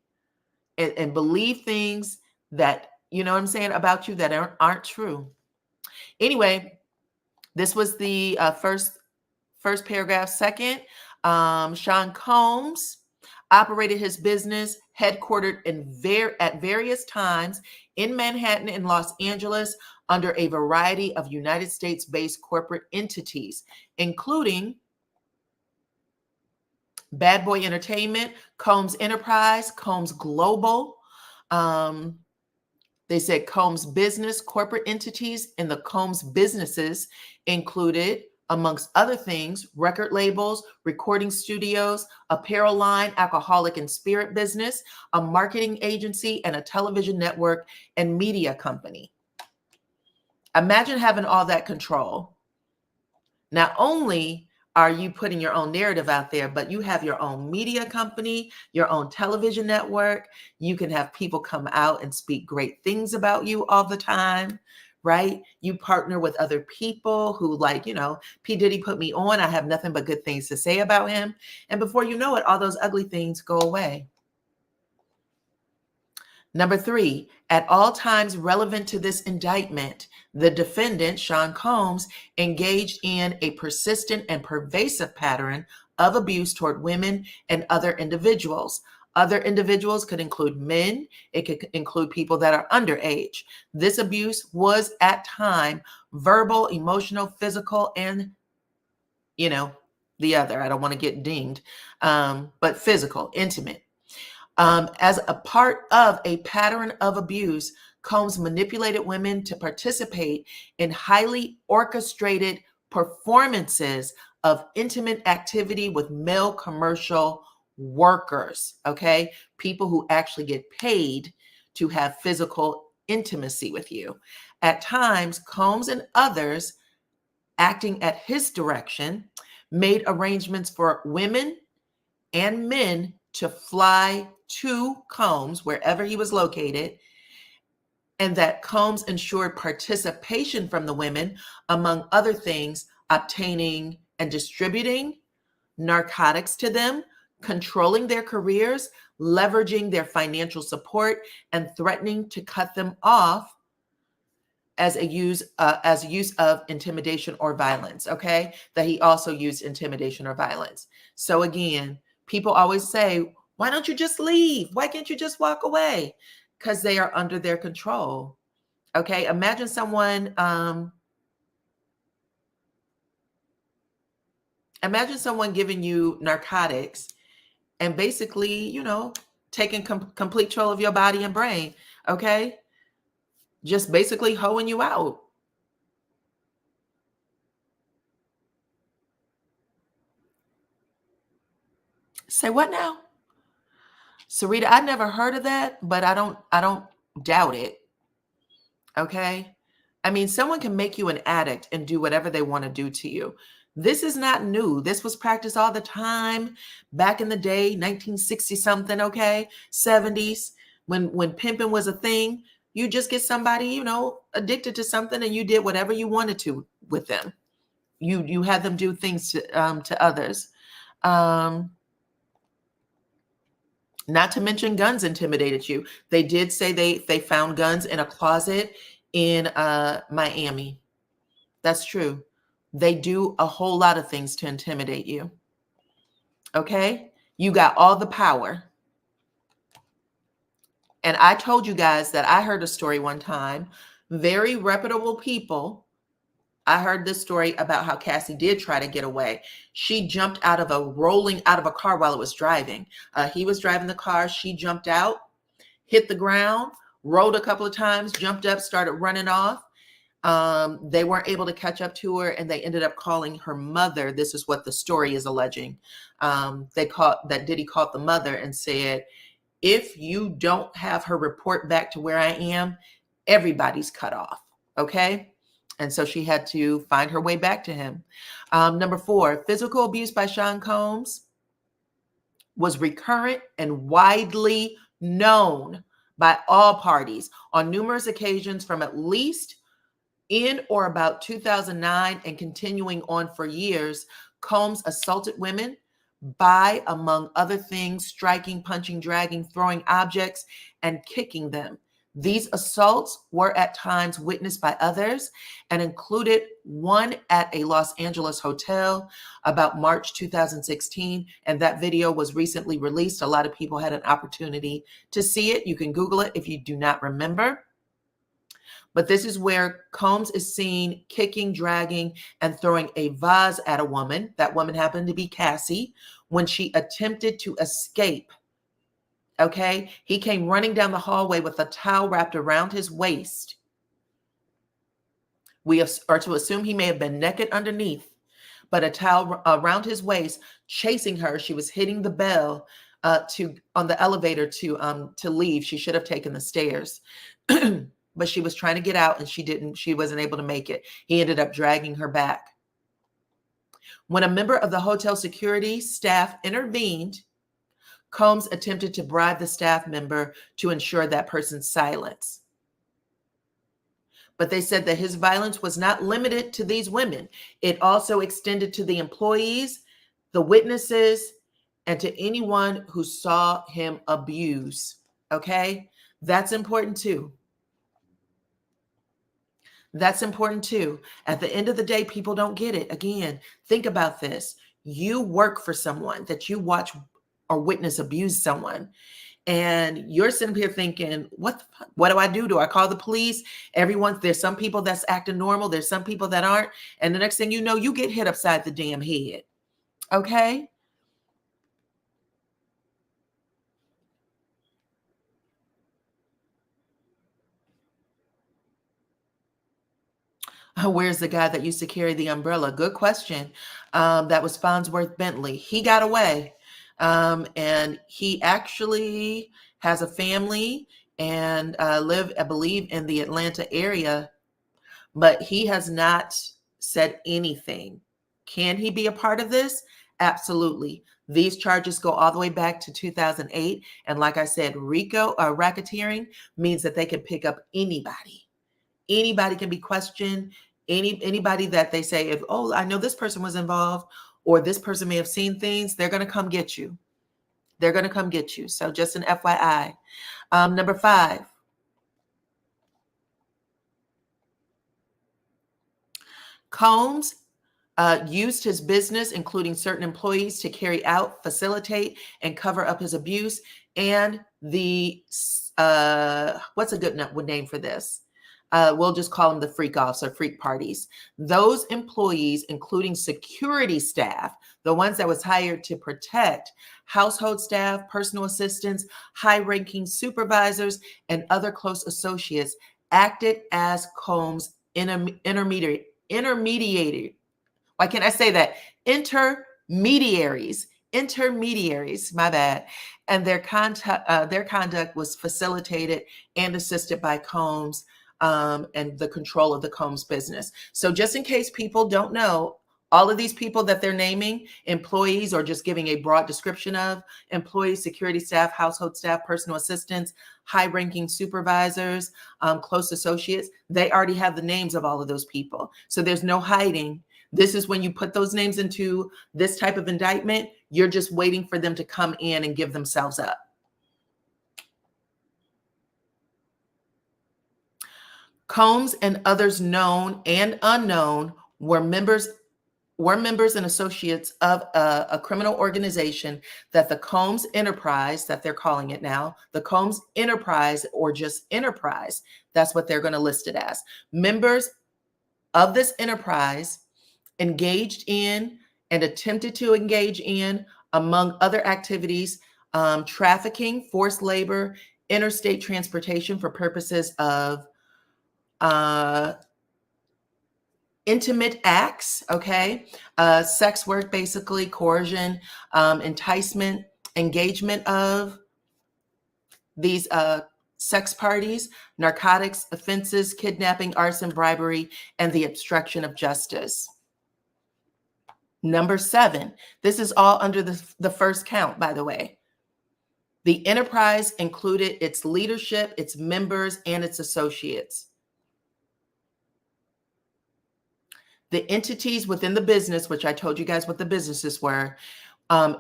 and believe things that, you know what I'm saying, about you that aren't true. Anyway, this was the first paragraph. Second, Sean Combs operated his business headquartered at various times in Manhattan and Los Angeles under a variety of United States-based corporate entities, including Bad Boy Entertainment, Combs Enterprise, Combs Global. They said Combs Business corporate entities, and the Combs businesses included, amongst other things, record labels, recording studios, apparel line, alcoholic and spirit business, a marketing agency, and a television network and media company. Imagine having all that control. Not only are you putting your own narrative out there, but you have your own media company, your own television network. You can have people come out and speak great things about you all the time, right? You partner with other people who, like, you know, P. Diddy put me on. I have nothing but good things to say about him. And before you know it, all those ugly things go away. Number 3, at all times relevant to this indictment, the defendant, Sean Combs, engaged in a persistent and pervasive pattern of abuse toward women and other individuals. Other individuals could include men. It could include people that are underage. This abuse was at time verbal, emotional, physical, and, you know, the other. I don't want to get dinged, but physical, intimate. As a part of a pattern of abuse, Combs manipulated women to participate in highly orchestrated performances of intimate activity with male commercial workers, okay? People who actually get paid to have physical intimacy with you. At times, Combs and others, acting at his direction, made arrangements for women and men to fly to Combs, wherever he was located, and that Combs ensured participation from the women, among other things, obtaining and distributing narcotics to them, controlling their careers, leveraging their financial support, and threatening to cut them off as a use of intimidation or violence. Okay, that he also used intimidation or violence. So again, people always say, "Why don't you just leave? Why can't you just walk away?" Because they are under their control. Okay, imagine someone. Imagine someone giving you narcotics and basically, taking complete control of your body and brain. Okay, just basically hoeing you out. Say what now? Sarita, I never heard of that, but I don't doubt it. Okay? I mean, someone can make you an addict and do whatever they want to do to you. This is not new. This was practiced all the time back in the day, 1960 something, okay? 70s, when pimping was a thing. You just get somebody, addicted to something and you did whatever you wanted to with them. You had them do things to others. Not to mention guns intimidated you. They did say they found guns in a closet in Miami. That's true. They do a whole lot of things to intimidate you. Okay? You got all the power. And I told you guys that I heard a story one time. Very reputable people. I heard this story about how Cassie did try to get away. She jumped rolling out of a car while it was driving. He was driving the car. She jumped out, hit the ground, rolled a couple of times, jumped up, started running off. They weren't able to catch up to her, and they ended up calling her mother. This is what the story is alleging. Diddy called the mother and said, "If you don't have her report back to where I am, everybody's cut off." Okay. And so she had to find her way back to him. Number 4, physical abuse by Sean Combs was recurrent and widely known by all parties on numerous occasions from at least in or about 2009 and continuing on for years. Combs assaulted women by, among other things, striking, punching, dragging, throwing objects, and kicking them. These assaults were at times witnessed by others and included one at a Los Angeles hotel about March 2016. And that video was recently released. A lot of people had an opportunity to see it. You can Google it if you do not remember. But this is where Combs is seen kicking, dragging, and throwing a vase at a woman. That woman happened to be Cassie when she attempted to escape. Okay, he came running down the hallway with a towel wrapped around his waist. We are to assume he may have been naked underneath, but a towel around his waist, chasing her. She was hitting the bell on the elevator to leave. She should have taken the stairs, but she was trying to get out and she didn't. She wasn't able to make it. He ended up dragging her back. When a member of the hotel security staff intervened, Combs attempted to bribe the staff member to ensure that person's silence. But they said that his violence was not limited to these women. It also extended to the employees, the witnesses, and to anyone who saw him abuse. Okay? That's important too. That's important too. At the end of the day, people don't get it. Again, think about this. You work for someone that you watch or witness abuse someone. And you're sitting here thinking, what do I do? Do I call the police? There's some people that's acting normal. There's some people that aren't. And the next thing you know, you get hit upside the damn head. Okay? Where's the guy that used to carry the umbrella? Good question. That was Farnsworth Bentley. He got away. And he actually has a family and live, I believe, in the Atlanta area, but he has not said anything. Can he be a part of this? Absolutely. These charges go all the way back to 2008. And like I said, racketeering means that they can pick up anybody. Anybody can be questioned. Anybody that they say, if, oh, I know this person was involved, or this person may have seen things, they're going to come get you. They're going to come get you. So just an FYI. Number 5. Combs used his business, including certain employees, to carry out, facilitate, and cover up his abuse. And the, what's a good name for this? We'll just call them the freak offs or freak parties. Those employees, including security staff, the ones that was hired to protect, household staff, personal assistants, high-ranking supervisors, and other close associates, acted as Combs' intermediary. Why can't I say that? Intermediaries, my bad. And their conduct was facilitated and assisted by Combs and the control of the Combs business. So just in case people don't know, all of these people that they're naming, employees, or just giving a broad description of employees, security staff, household staff, personal assistants, high-ranking supervisors, close associates, they already have the names of all of those people. So there's no hiding. This is when you put those names into this type of indictment, you're just waiting for them to come in and give themselves up. Combs and others known and unknown were members and associates of a criminal organization that the Combs Enterprise, that they're calling it now, the Combs Enterprise, or just Enterprise, that's what they're going to list it as. Members of this enterprise engaged in and attempted to engage in, among other activities, trafficking, forced labor, interstate transportation for purposes of intimate acts, okay? Sex work, basically, coercion, enticement, engagement of these sex parties, narcotics, offenses, kidnapping, arson, bribery, and the obstruction of justice. Number 7, this is all under the first count, by the way. The enterprise included its leadership, its members, and its associates. The entities within the business, which I told you guys what the businesses were,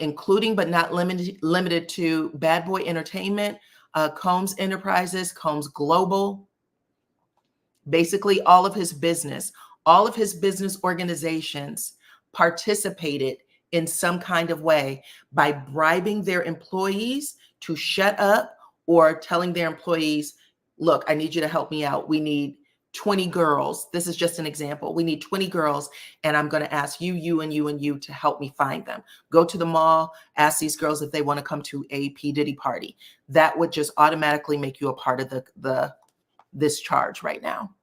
including but not limited to Bad Boy Entertainment, Combs Enterprises, Combs Global, basically all of his business organizations participated in some kind of way by bribing their employees to shut up, or telling their employees, look, I need you to help me out. We need 20 girls. This is just an example. We need 20 girls, and I'm going to ask you, you, and you, and you to help me find them. Go to the mall, ask these girls if they want to come to a P. Diddy party. That would just automatically make you a part of this charge right now.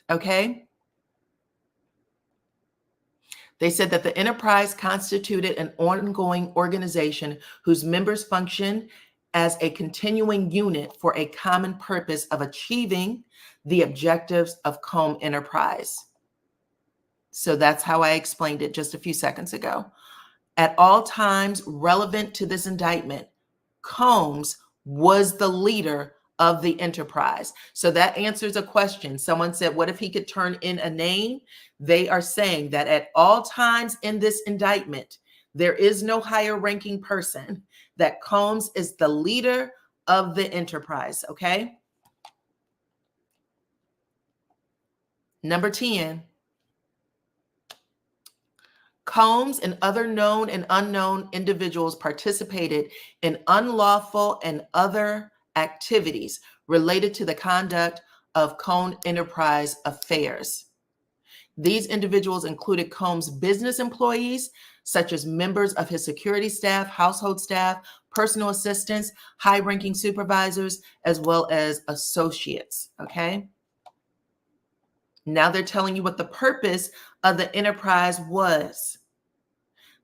Okay? They said that the enterprise constituted an ongoing organization whose members function as a continuing unit for a common purpose of achieving the objectives of Combs Enterprise. So that's how I explained it just a few seconds ago. At all times relevant to this indictment, Combs was the leader of the enterprise. So that answers a question. Someone said, what if he could turn in a name? They are saying that at all times in this indictment, there is no higher ranking person, that Combs is the leader of the enterprise, okay? Number 10, Combs and other known and unknown individuals participated in unlawful and other activities related to the conduct of Combs Enterprise affairs. These individuals included Combs' business employees, such as members of his security staff, household staff, personal assistants, high-ranking supervisors, as well as associates, okay? Now they're telling you what the purpose of the enterprise was.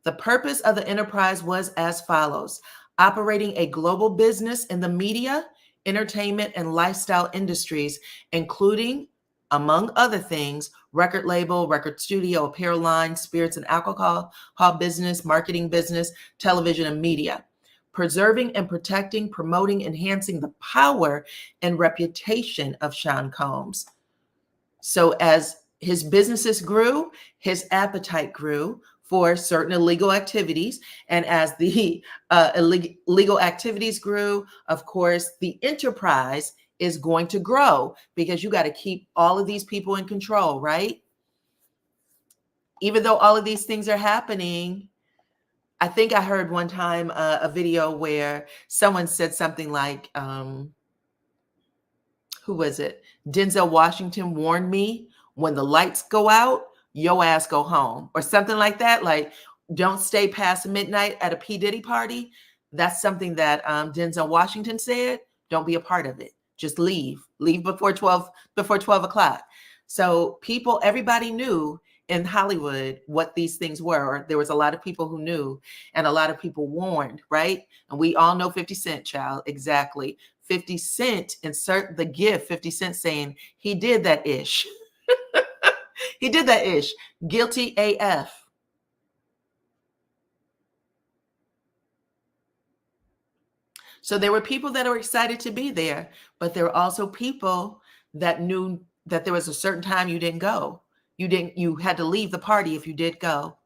The purpose of the enterprise was as follows: operating a global business in the media, entertainment, and lifestyle industries, including, among other things, record label, record studio, apparel line, spirits and alcohol business, marketing business, television, and media. Preserving and protecting, promoting, enhancing the power and reputation of Sean Combs. So as his businesses grew, his appetite grew for certain illegal activities. And as the illegal activities grew, of course, the enterprise is going to grow, because you got to keep all of these people in control, right? Even though all of these things are happening, I think I heard one time a video where someone said something like, who was it? Denzel Washington warned me, when the lights go out, your ass go home, or something like that. Like, don't stay past midnight at a P. Diddy party. That's something that Denzel Washington said. Don't be a part of it. Just leave before 12 o'clock. So people, everybody knew in Hollywood what these things were. Or there was a lot of people who knew, and a lot of people warned, right? And we all know 50 Cent, child. Exactly. 50 Cent, insert the gift, 50 Cent saying he did that ish. He did that ish. Guilty AF. So there were people that were excited to be there, but there were also people that knew that there was a certain time you didn't go. You had to leave the party if you did go.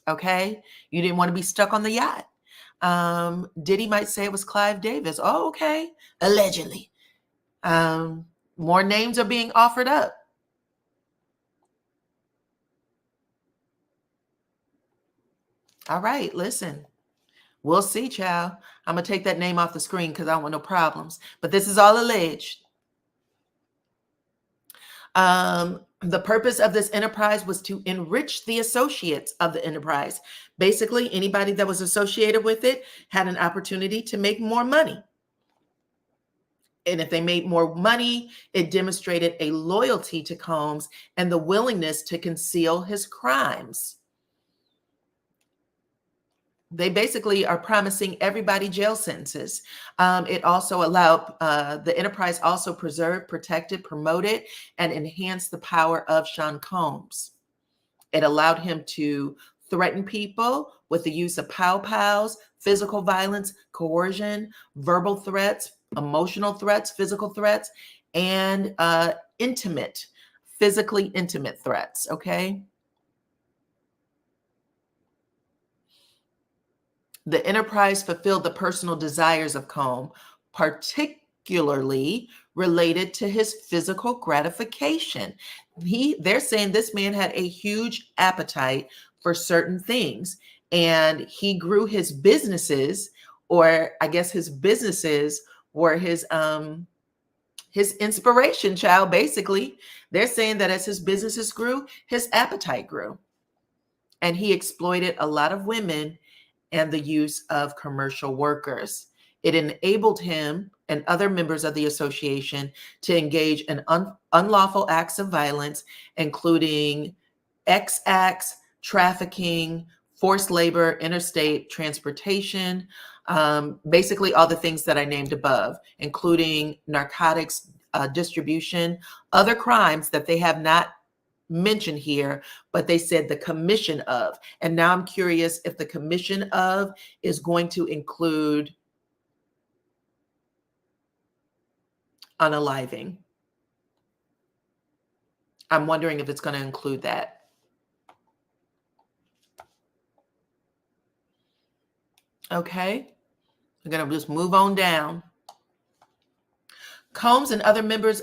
Okay. You didn't want to be stuck on the yacht. Diddy might say it was Clive Davis. Oh, okay. Allegedly. More names are being offered up. All right, listen. We'll see, child. I'm going to take that name off the screen because I don't want no problems. But this is all alleged. The purpose of this enterprise was to enrich the associates of the enterprise. Basically, anybody that was associated with it had an opportunity to make more money. And if they made more money, it demonstrated a loyalty to Combs and the willingness to conceal his crimes. They basically are promising everybody jail sentences. It also allowed the enterprise also preserved, protected, promoted, and enhanced the power of Sean Combs. It allowed him to threaten people with the use of pow-pows, physical violence, coercion, verbal threats, emotional threats, physical threats, and physically intimate threats, okay? The enterprise fulfilled the personal desires of Combs, particularly related to his physical gratification. They're saying this man had a huge appetite for certain things, and he grew his businesses, or I guess his businesses were his inspiration, child. Basically, they're saying that as his businesses grew, his appetite grew, and he exploited a lot of women and the use of commercial workers. It enabled him and other members of the association to engage in unlawful acts of violence, including X acts, trafficking, forced labor, interstate transportation, basically all the things that I named above, including narcotics distribution, other crimes that they have not mentioned here, but they said the commission of. And now I'm curious if the commission of is going to include unaliving. I'm wondering if it's going to include that. Okay, we're going to just move on down. Combs and other members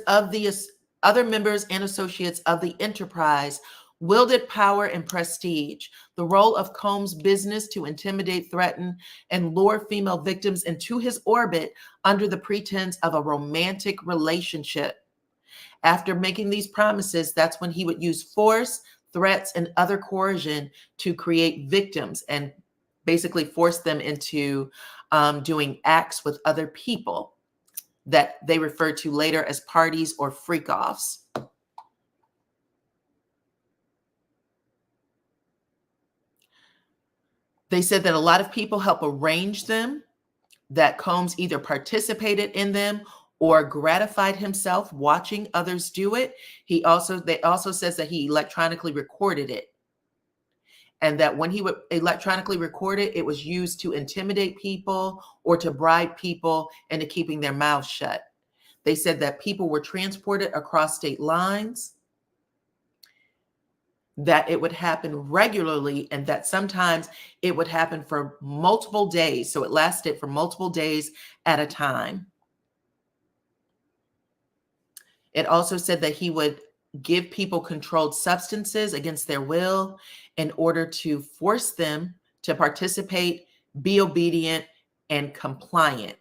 and associates of the enterprise wielded power and prestige. The role of Combs' business to intimidate, threaten, and lure female victims into his orbit under the pretense of a romantic relationship. After making these promises, that's when he would use force, threats, and other coercion to create victims and basically force them into doing acts with other people that they referred to later as parties or freak-offs. They said that a lot of people help arrange them, that Combs either participated in them or gratified himself watching others do it. They also says that he electronically recorded it, and that when he would electronically record it, it was used to intimidate people or to bribe people into keeping their mouths shut. They said that people were transported across state lines, that it would happen regularly, and that sometimes it would happen for multiple days. So it lasted for multiple days at a time. It also said that he would give people controlled substances against their will in order to force them to participate, be obedient, and compliant.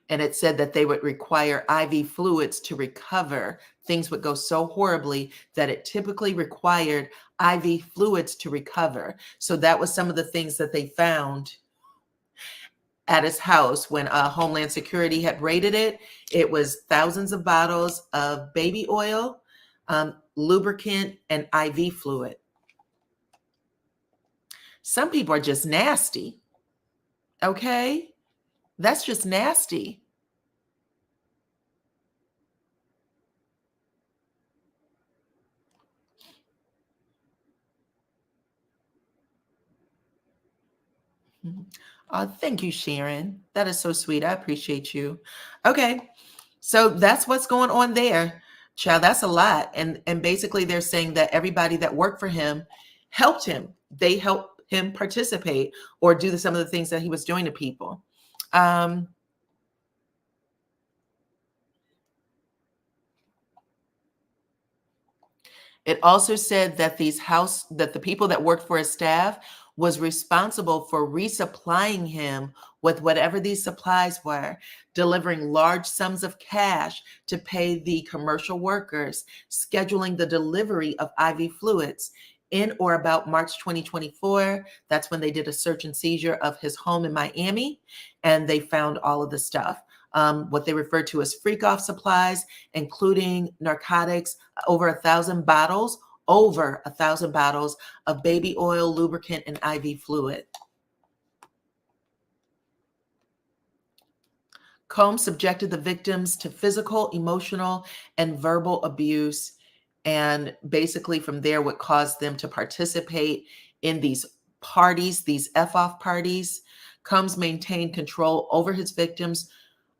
And it said that they would require IV fluids to recover. Things would go so horribly that it typically required IV fluids to recover. So that was some of the things that they found at his house when Homeland Security had raided it. It was thousands of bottles of baby oil, lubricant, and IV fluid. Some people are just nasty. Okay? That's just nasty. Thank you, Sharon. That is so sweet. I appreciate you. Okay. So that's what's going on there. Child, that's a lot. And basically they're saying that everybody that worked for him helped him. They helped him participate or do some of the things that he was doing to people. It also said that that the people that worked for his staff was responsible for resupplying him with whatever these supplies were, delivering large sums of cash to pay the commercial workers, scheduling the delivery of IV fluids. In or about March 2024, that's when they did a search and seizure of his home in Miami, and they found all of the stuff. What they refer to as freak-off supplies, including narcotics, over 1,000 bottles of baby oil, lubricant, and IV fluid. Combs subjected the victims to physical, emotional, and verbal abuse, and basically from there would cause them to participate in these parties, these F-off parties. Combs maintained control over his victims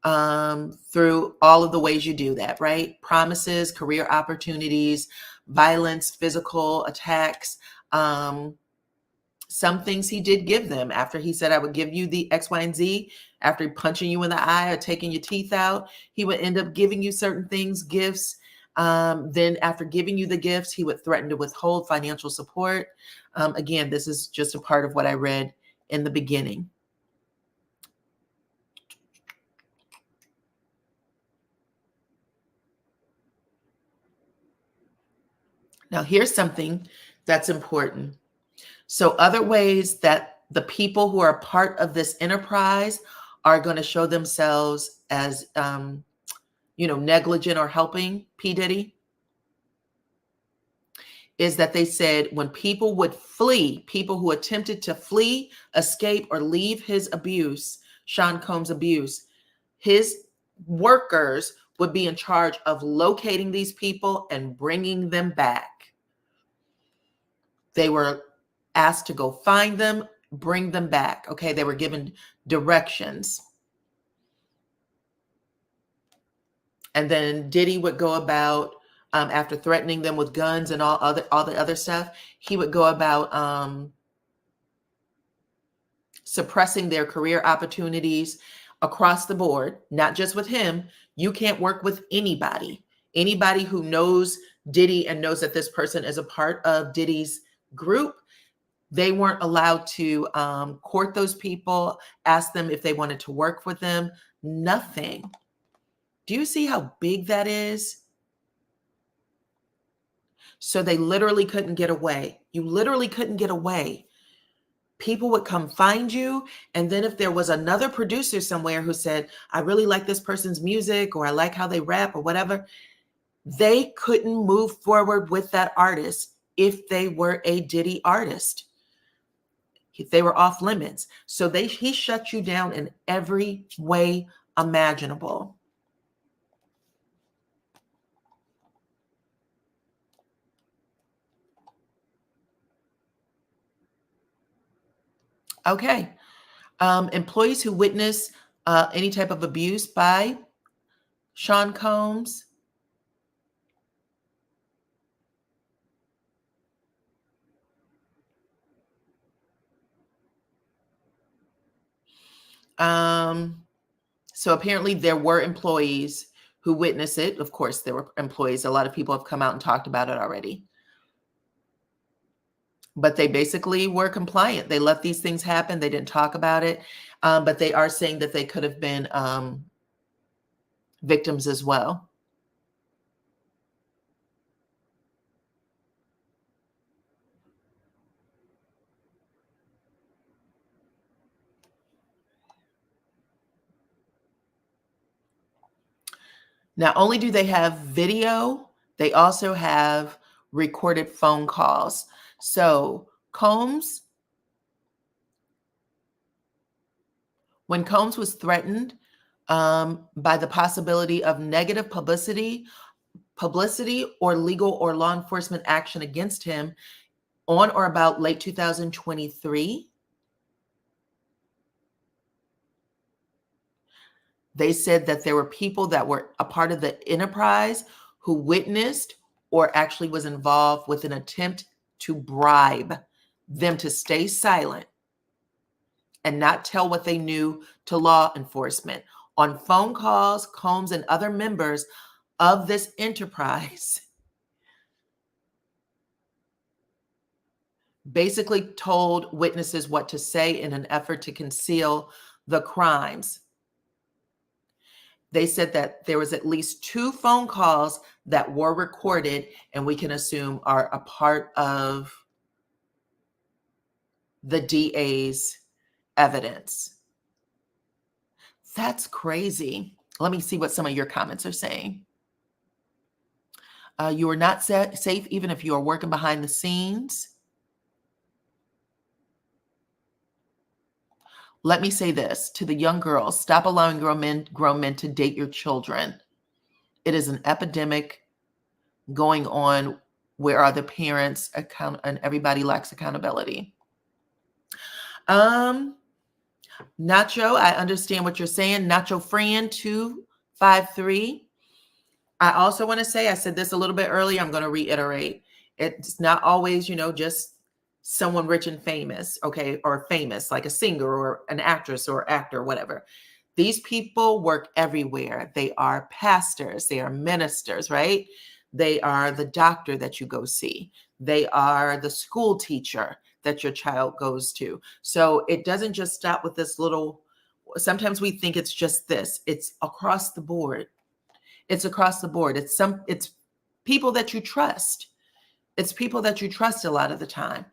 through all of the ways you do that, right? Promises, career opportunities, violence, physical attacks. Some things he did give them after he said, I would give you the X, Y, and Z. After punching you in the eye or taking your teeth out, he would end up giving you certain things, gifts. Then after giving you the gifts, he would threaten to withhold financial support. Again, this is just a part of what I read in the beginning. Now, here's something that's important. So other ways that the people who are part of this enterprise are going to show themselves as, negligent or helping P. Diddy is that they said when people would flee, people who attempted to flee, escape, or leave his abuse, Sean Combs' abuse, his workers would be in charge of locating these people and bringing them back. They were asked to go find them, bring them back. Okay, they were given directions. And then Diddy would go about, after threatening them with guns and all the other stuff, he would go about suppressing their career opportunities across the board, not just with him. You can't work with anybody. Anybody who knows Diddy and knows that this person is a part of Diddy's group, they weren't allowed to court those people, ask them if they wanted to work with them, nothing. Do you see how big that is? So they literally couldn't get away. You literally couldn't get away. People would come find you. And then if there was another producer somewhere who said, I really like this person's music, or I like how they rap or whatever, they couldn't move forward with that artist if they were a Diddy artist. They were off limits. So he shut you down in every way imaginable. Okay. Employees who witness any type of abuse by Sean Combs. So apparently there were employees who witnessed it. Of course, there were employees. A lot of people have come out and talked about it already. But they basically were compliant. They let these things happen. They didn't talk about it. But they are saying that they could have been victims as well. Not only do they have video, they also have recorded phone calls. So Combs, when Combs was threatened by the possibility of negative publicity or legal or law enforcement action against him on or about late 2023, they said that there were people that were a part of the enterprise who witnessed or actually was involved with an attempt to bribe them to stay silent and not tell what they knew to law enforcement. On phone calls, Combs and other members of this enterprise basically told witnesses what to say in an effort to conceal the crimes. They said that there was at least 2 phone calls that were recorded and we can assume are a part of the DA's evidence. That's crazy. Let me see what some of your comments are saying. You are not safe even if you are working behind the scenes. Let me say this to the young girls: stop allowing grown men to date your children. It is an epidemic going on. Where are the parents? And everybody lacks accountability. Nacho, I understand what you're saying. Nacho Friend 253. I also want to say, I said this a little bit earlier, I'm going to reiterate. It's not always, just someone rich and famous, okay, or famous, like a singer or an actress or actor, whatever. These people work everywhere. They are pastors, they are ministers, right? They are the doctor that you go see. They are the school teacher that your child goes to. So it doesn't just stop with this little, sometimes we think it's just this. It's across the board. It's across the board. It's people that you trust. It's people that you trust a lot of the time.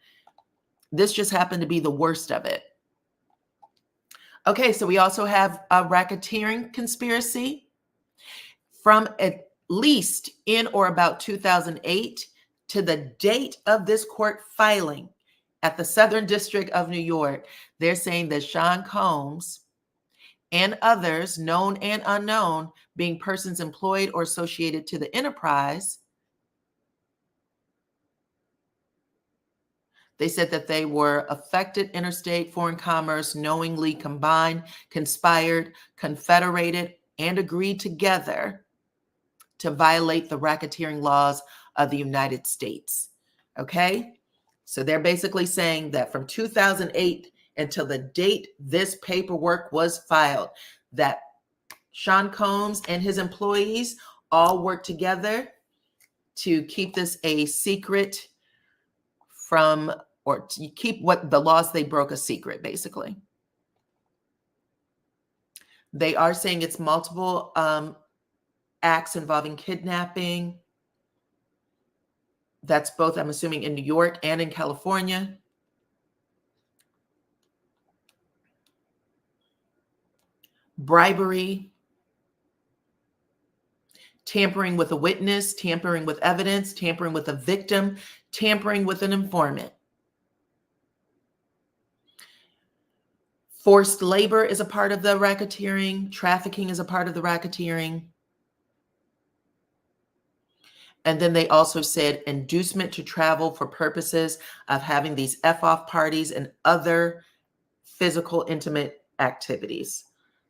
This just happened to be the worst of it. Okay, so we also have a racketeering conspiracy from at least in or about 2008 to the date of this court filing at the Southern District of New York. They're saying that Sean Combs and others, known and unknown, being persons employed or associated to the enterprise, they said that they were affected interstate foreign commerce, knowingly combined, conspired, confederated, and agreed together to violate the racketeering laws of the United States. Okay? So they're basically saying that from 2008 until the date this paperwork was filed, that Sean Combs and his employees all worked together to keep this a secret from, or to keep what the laws they broke a secret, basically. They are saying it's multiple acts involving kidnapping. That's both, I'm assuming, in New York and in California. Bribery, tampering with a witness, tampering with evidence, tampering with a victim, tampering with an informant. Forced labor is a part of the racketeering. Trafficking is a part of the racketeering. And then they also said inducement to travel for purposes of having these F-off parties and other physical intimate activities.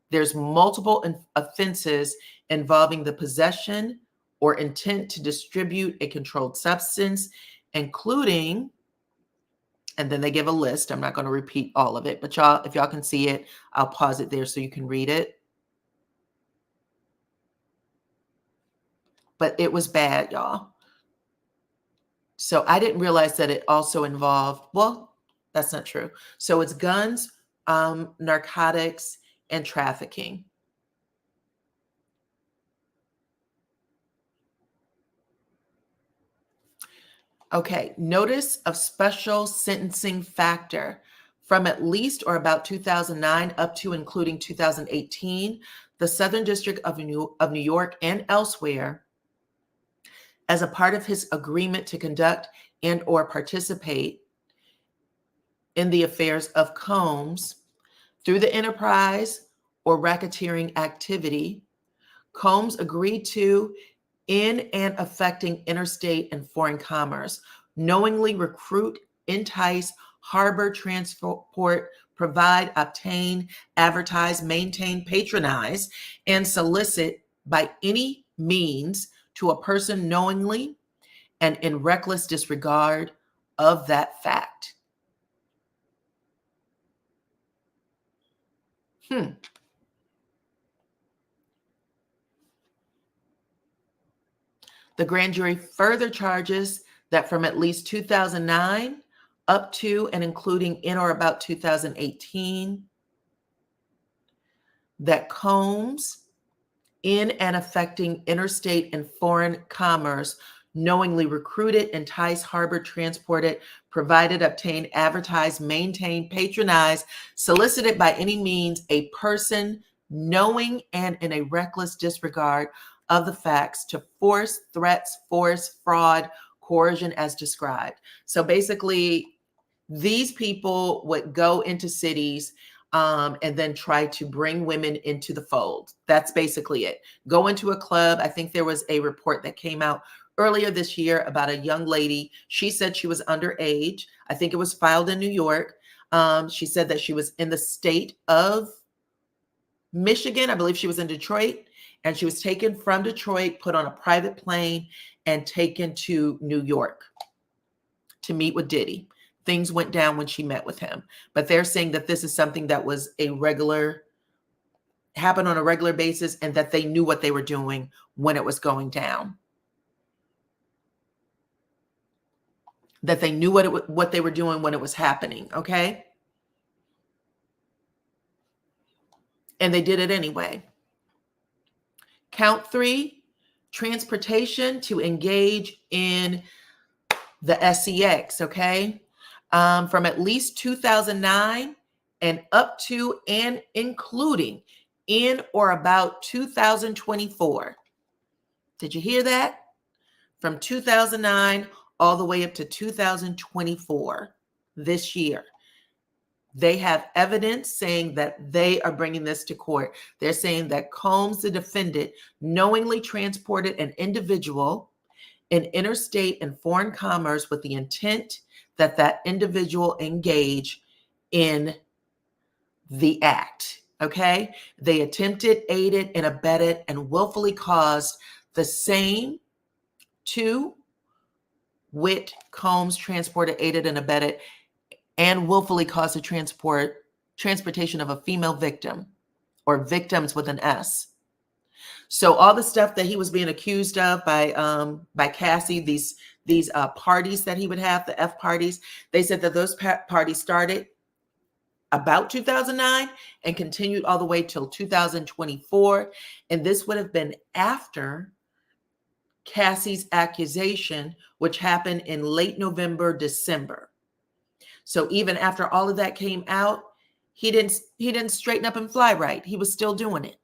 There's multiple offenses involving the possession or intent to distribute a controlled substance, including, and then they give a list. I'm not going to repeat all of it, but y'all, if y'all can see it, I'll pause it there so you can read it. But it was bad, y'all. So I didn't realize that it also involved, well, that's not true. So it's guns, narcotics, and trafficking. Okay, notice of special sentencing factor. From at least or about 2009 up to including 2018, the Southern District of New York and elsewhere, as a part of his agreement to conduct and or participate in the affairs of Combs through the enterprise or racketeering activity, Combs agreed to, in and affecting interstate and foreign commerce, knowingly recruit, entice, harbor, transport, provide, obtain, advertise, maintain, patronize, and solicit by any means to a person knowingly and in reckless disregard of that fact. The grand jury further charges that from at least 2009 up to and including in or about 2018, that Combs, in and affecting interstate and foreign commerce, knowingly recruited, enticed, harbored, transported, provided, obtained, advertised, maintained, patronized, solicited by any means a person knowing and in a reckless disregard of the facts to force, threats, force, fraud, coercion as described. So basically, these people would go into cities and then try to bring women into the fold. That's basically it. Go into a club. I think there was a report that came out earlier this year about a young lady. She said she was underage. I think it was filed in New York. She said that she was in the state of Michigan. I believe she was in Detroit. And she was taken from Detroit, put on a private plane, and taken to New York to meet with Diddy. Things went down when she met with him. But they're saying that this is something that was happened on a regular basis, and that they knew what they were doing when it was going down. That they knew what they were doing when it was happening, okay? And they did it anyway. Count 3, transportation to engage in the SEX, okay? From at least 2009 and up to and including in or about 2024. Did you hear that? From 2009 all the way up to 2024, this year. They have evidence saying that they are bringing this to court. They're saying that Combs, the defendant, knowingly transported an individual in interstate and foreign commerce with the intent that that individual engage in the act, okay? They attempted, aided, and abetted, and willfully caused the same to wit, Combs transported, aided, and abetted, and willfully caused the transportation of a female victim, or victims with an S. So all the stuff that he was being accused of by Cassie, these parties that he would have, the F parties, they said that those parties started about 2009 and continued all the way till 2024. And this would have been after Cassie's accusation, which happened in late November, December. So even after all of that came out, he didn't straighten up and fly right. He was still doing it.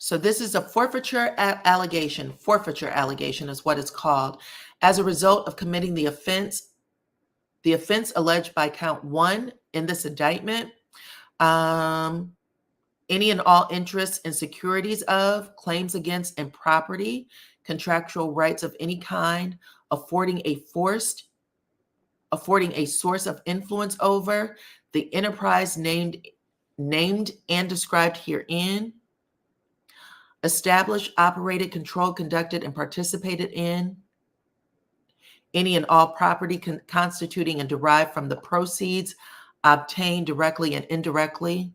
So this is a forfeiture allegation. Forfeiture allegation is what it's called. As a result of committing the offense alleged by count 1 in this indictment, any and all interests and securities of, claims against, and property, contractual rights of any kind, affording a source of influence over the enterprise named and described herein, established, operated, controlled, conducted, and participated in any and all property constituting and derived from the proceeds obtained directly and indirectly,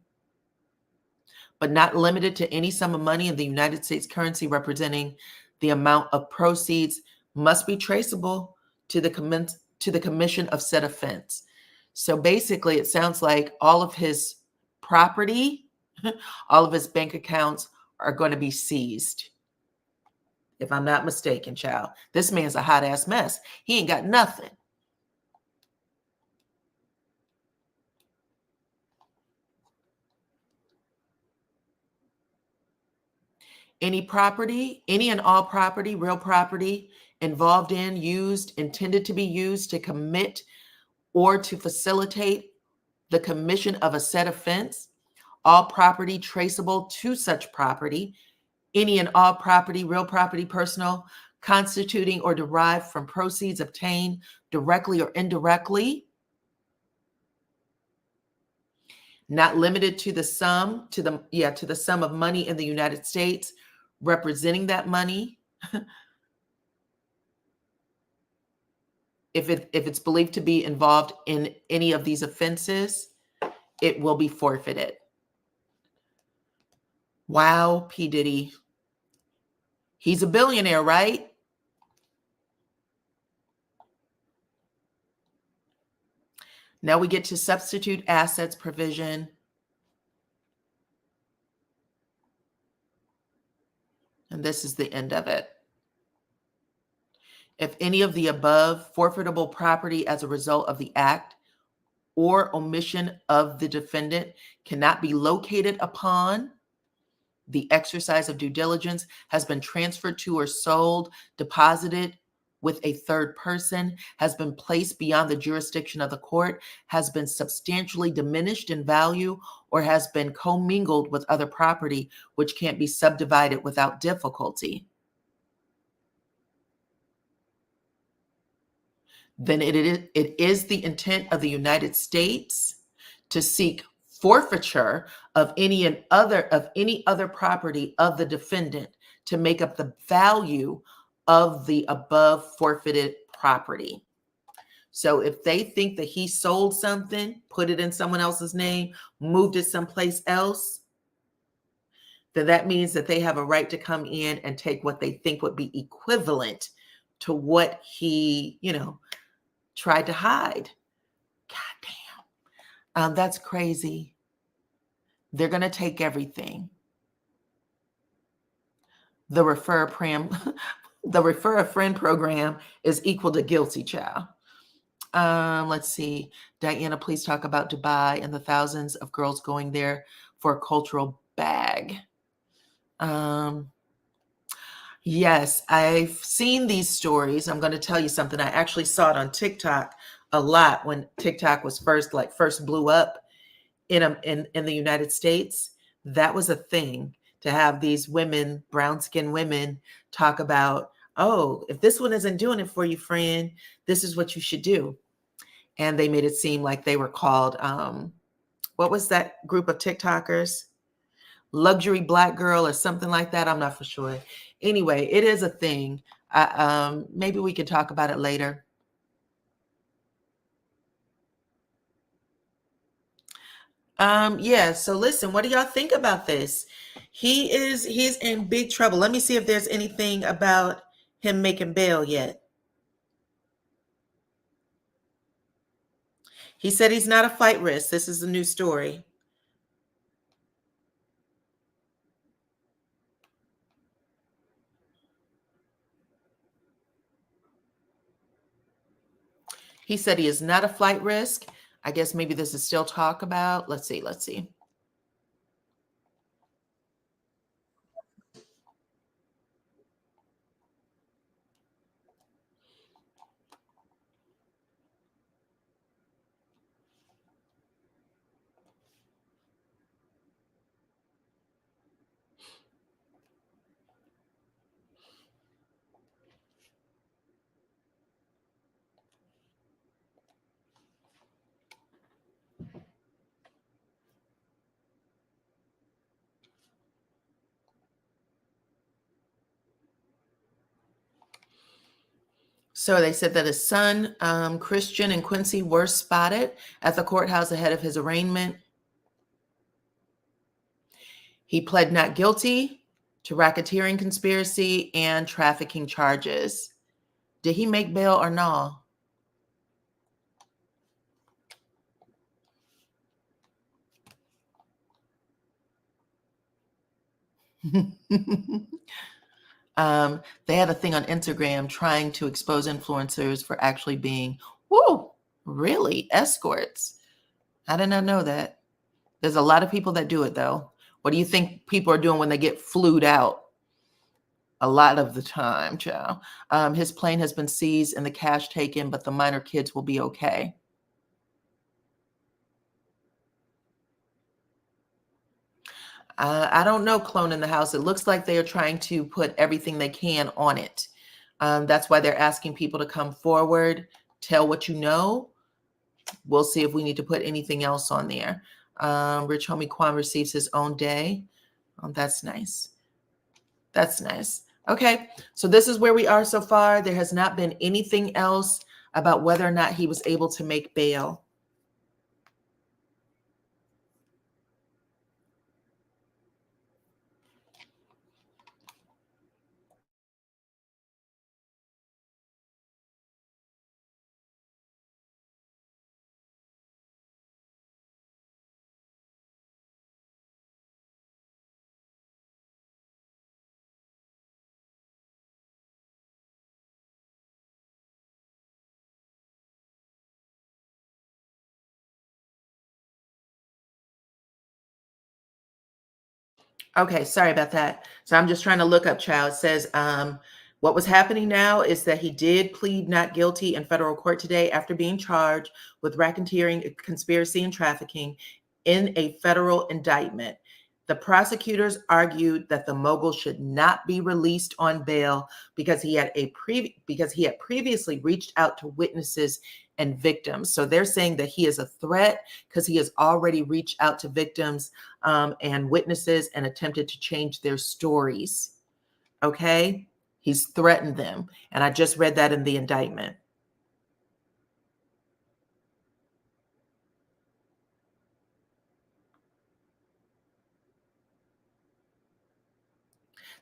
but not limited to any sum of money in the United States currency representing the amount of proceeds, must be traceable to the commission of said offense. So basically, it sounds like all of his property, all of his bank accounts are going to be seized. If I'm not mistaken, child. This man's a hot ass mess. He ain't got nothing. Any property, any and all property, real property, involved in, used, intended to be used to commit or to facilitate the commission of a said offense, all property traceable to such property, any and all property, real property, personal, constituting or derived from proceeds obtained directly or indirectly, not limited to the sum, to the sum of money in the United States representing that money. If it's believed to be involved in any of these offenses, it will be forfeited. Wow, P. Diddy. He's a billionaire, right? Now we get to substitute assets provision. And this is the end of it. If any of the above forfeitable property as a result of the act or omission of the defendant cannot be located upon the exercise of due diligence, has been transferred to or sold, deposited with a third person, has been placed beyond the jurisdiction of the court, has been substantially diminished in value, or has been commingled with other property which can't be subdivided without difficulty, then it is the intent of the United States to seek forfeiture of any other property of the defendant to make up the value of the above forfeited property. So if they think that he sold something, put it in someone else's name, moved it someplace else, then that means that they have a right to come in and take what they think would be equivalent to what he, tried to hide. God damn. That's crazy. They're going to take everything. The refer a friend program is equal to guilty, child. Let's see. Dyana, please talk about Dubai and the thousands of girls going there for a cultural bag. Yes, I've seen these stories. I'm going to tell you something. I actually saw it on TikTok a lot when TikTok was first blew up in the United States. That was a thing, to have these women, brown-skinned women, talk about, oh, if this one isn't doing it for you, friend, this is what you should do. And they made it seem like they were called, what was that group of TikTokers? Luxury Black Girl or something like that. I'm not for sure. Anyway, it is a thing. Maybe we can talk about it later. Yeah, so listen, what do y'all think about this? He's in big trouble. Let me see if there's anything about him making bail yet. He said he's not a flight risk. This is a new story. He said he is not a flight risk. I guess maybe this is still talk about. Let's see. So they said that his son, Christian and Quincy, were spotted at the courthouse ahead of his arraignment. He pled not guilty to racketeering, conspiracy, and trafficking charges. Did he make bail or no? They had a thing on Instagram trying to expose influencers for actually being, whoa, really, escorts. I did not know that. There's a lot of people that do it, though. What do you think people are doing when they get flued out? A lot of the time, child. His plane has been seized and the cash taken, but the minor kids will be okay. I don't know, Clone in the House. It looks like they are trying to put everything they can on it. That's why they're asking people to come forward, tell what you know. We'll see if we need to put anything else on there. Rich Homie Quan receives his own day. That's nice. That's nice. Okay, so this is where we are so far. There has not been anything else about whether or not he was able to make bail. Okay, sorry about that. So I'm just trying to look up, child. It says what was happening now is that he did plead not guilty in federal court today after being charged with racketeering, conspiracy, and trafficking in a federal indictment. The prosecutors argued that the mogul should not be released on bail because he had previously reached out to witnesses and victims. So they're saying that he is a threat because he has already reached out to victims and witnesses and attempted to change their stories. Okay? He's threatened them. And I just read that in the indictment.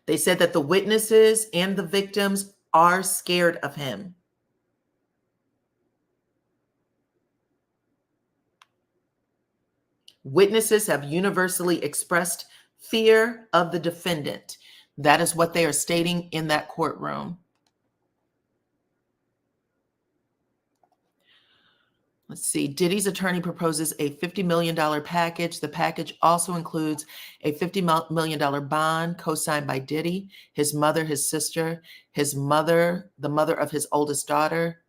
They said that the witnesses and the victims are scared of him. Witnesses have universally expressed fear of the defendant. That is what they are stating in that courtroom. Let's see. Diddy's attorney proposes a $50 million package. The package also includes a $50 million bond co-signed by Diddy, his mother, his sister, his mother, the mother of his oldest daughter,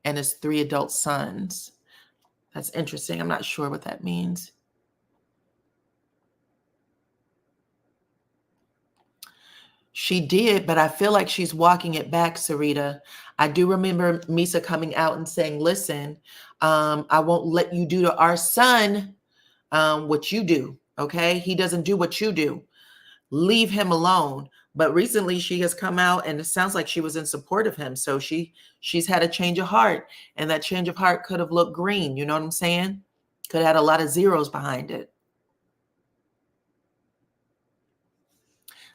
and his 3 adult sons. That's interesting. I'm not sure what that means. She did, but I feel like she's walking it back, Sarita. I do remember Misa coming out and saying, listen, I won't let you do to our son what you do, okay? He doesn't do what you do. Leave him alone. But recently she has come out and it sounds like she was in support of him. So she's had a change of heart, and that change of heart could have looked green. You know what I'm saying? Could have had a lot of zeros behind it.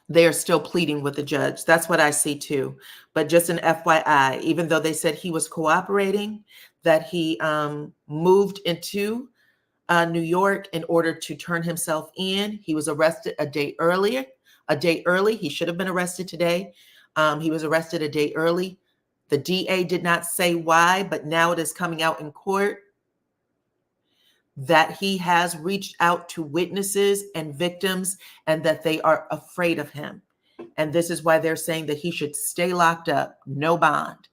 They are still pleading with the judge. That's what I see too. But just an FYI, even though they said he was cooperating, that he moved into New York in order to turn himself in. He was arrested a day early. He should have been arrested today. He was arrested a day early. The DA did not say why, but now it is coming out in court that he has reached out to witnesses and victims and that they are afraid of him. And this is why they're saying that he should stay locked up, no bond.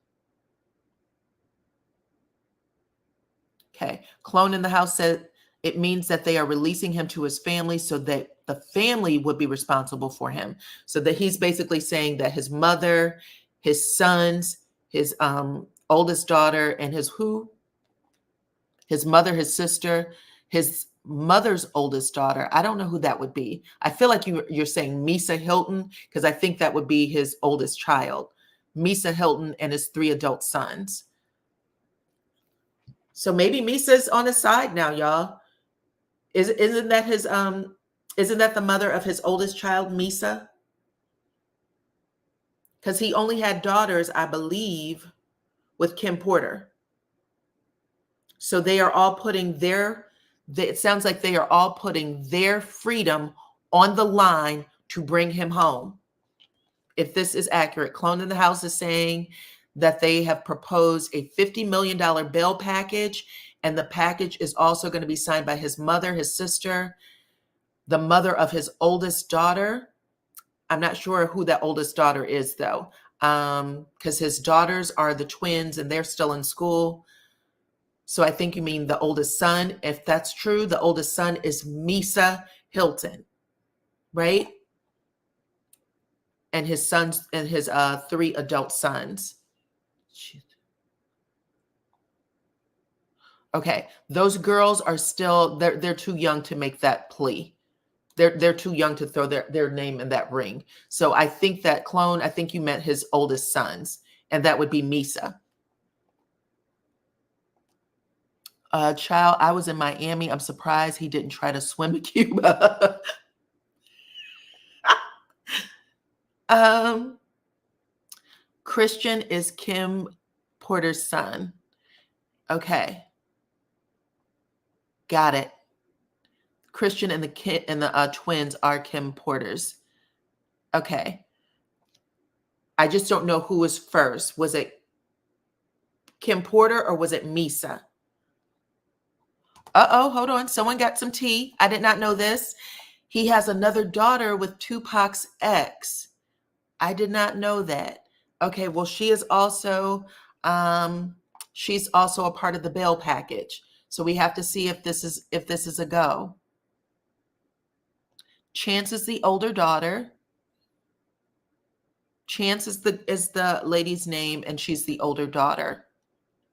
Okay. Clone in the House said it means that they are releasing him to his family so that the family would be responsible for him. So that he's basically saying that his mother, his sons, his oldest daughter, and his mother, his sister, his mother's oldest daughter. I don't know who that would be. I feel like you're saying Misa Hilton, because I think that would be his oldest child. Misa Hilton and his 3 adult sons. So maybe Misa's on his side now, y'all. Isn't that his isn't that the mother of his oldest child, Misa? Because he only had daughters, I believe, with Kim Porter. So they are all putting it sounds like they are all putting their freedom on the line to bring him home. If this is accurate, Clone in the House is saying that they have proposed a $50 million bail package, and the package is also going to be signed by his mother, his sister, the mother of his oldest daughter. I'm not sure who that oldest daughter is, though, because his daughters are the twins and they're still in school. So I think you mean the oldest son. If that's true, the oldest son is Misa Hilton, right? And his sons and his 3 adult sons. Okay, those girls are still, they're too young to make that plea. They're too young to throw their name in that ring. So I think that, Clone, I think you meant his oldest sons, and that would be Misa. Child, I was in Miami. I'm surprised he didn't try to swim to Cuba. Christian is Kim Porter's son. Okay. Got it. Christian and the twins are Kim Porter's. Okay. I just don't know who was first. Was it Kim Porter or was it Misa? Uh-oh, hold on. Someone got some tea. I did not know this. He has another daughter with Tupac's ex. I did not know that. Okay, well, she is also she's also a part of the bail package. So we have to see if this is a go. Chance is the older daughter. Chance is the lady's name, and she's the older daughter.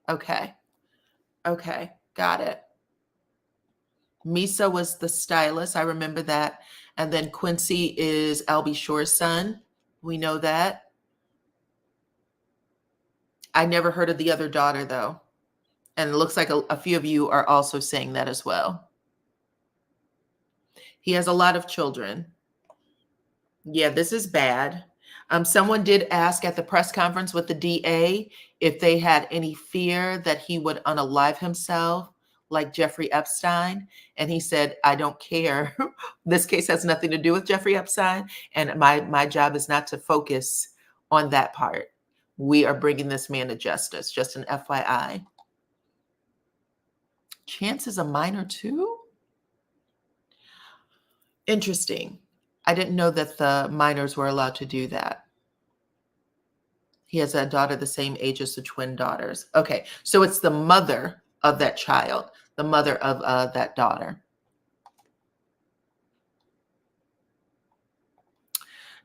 Okay. Okay, got it. Misa was the stylist. I remember that. And then Quincy is Albie Shore's son. We know that. I never heard of the other daughter, though. And it looks like a few of you are also saying that as well. He has a lot of children. Yeah, this is bad. Someone did ask at the press conference with the DA if they had any fear that he would unalive himself like Jeffrey Epstein. And he said, I don't care. This case has nothing to do with Jeffrey Epstein. And my job is not to focus on that part. We are bringing this man to justice, just an FYI. Chance is a minor too? Interesting. I didn't know that the minors were allowed to do that. He has a daughter the same age as the twin daughters. Okay, so it's the mother of that child, the mother of that daughter.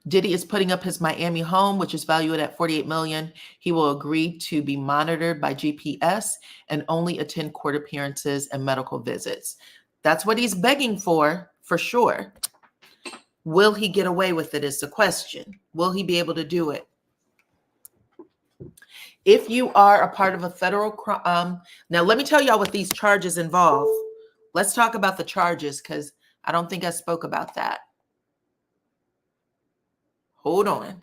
Diddy is putting up his Miami home, which is valued at $48 million. He will agree to be monitored by GPS and only attend court appearances and medical visits. That's what he's begging for sure. Will he get away with it is the question. Will he be able to do it? If you are a part of a federal crime, now let me tell y'all what these charges involve. Let's talk about the charges because I don't think I spoke about that. Hold on.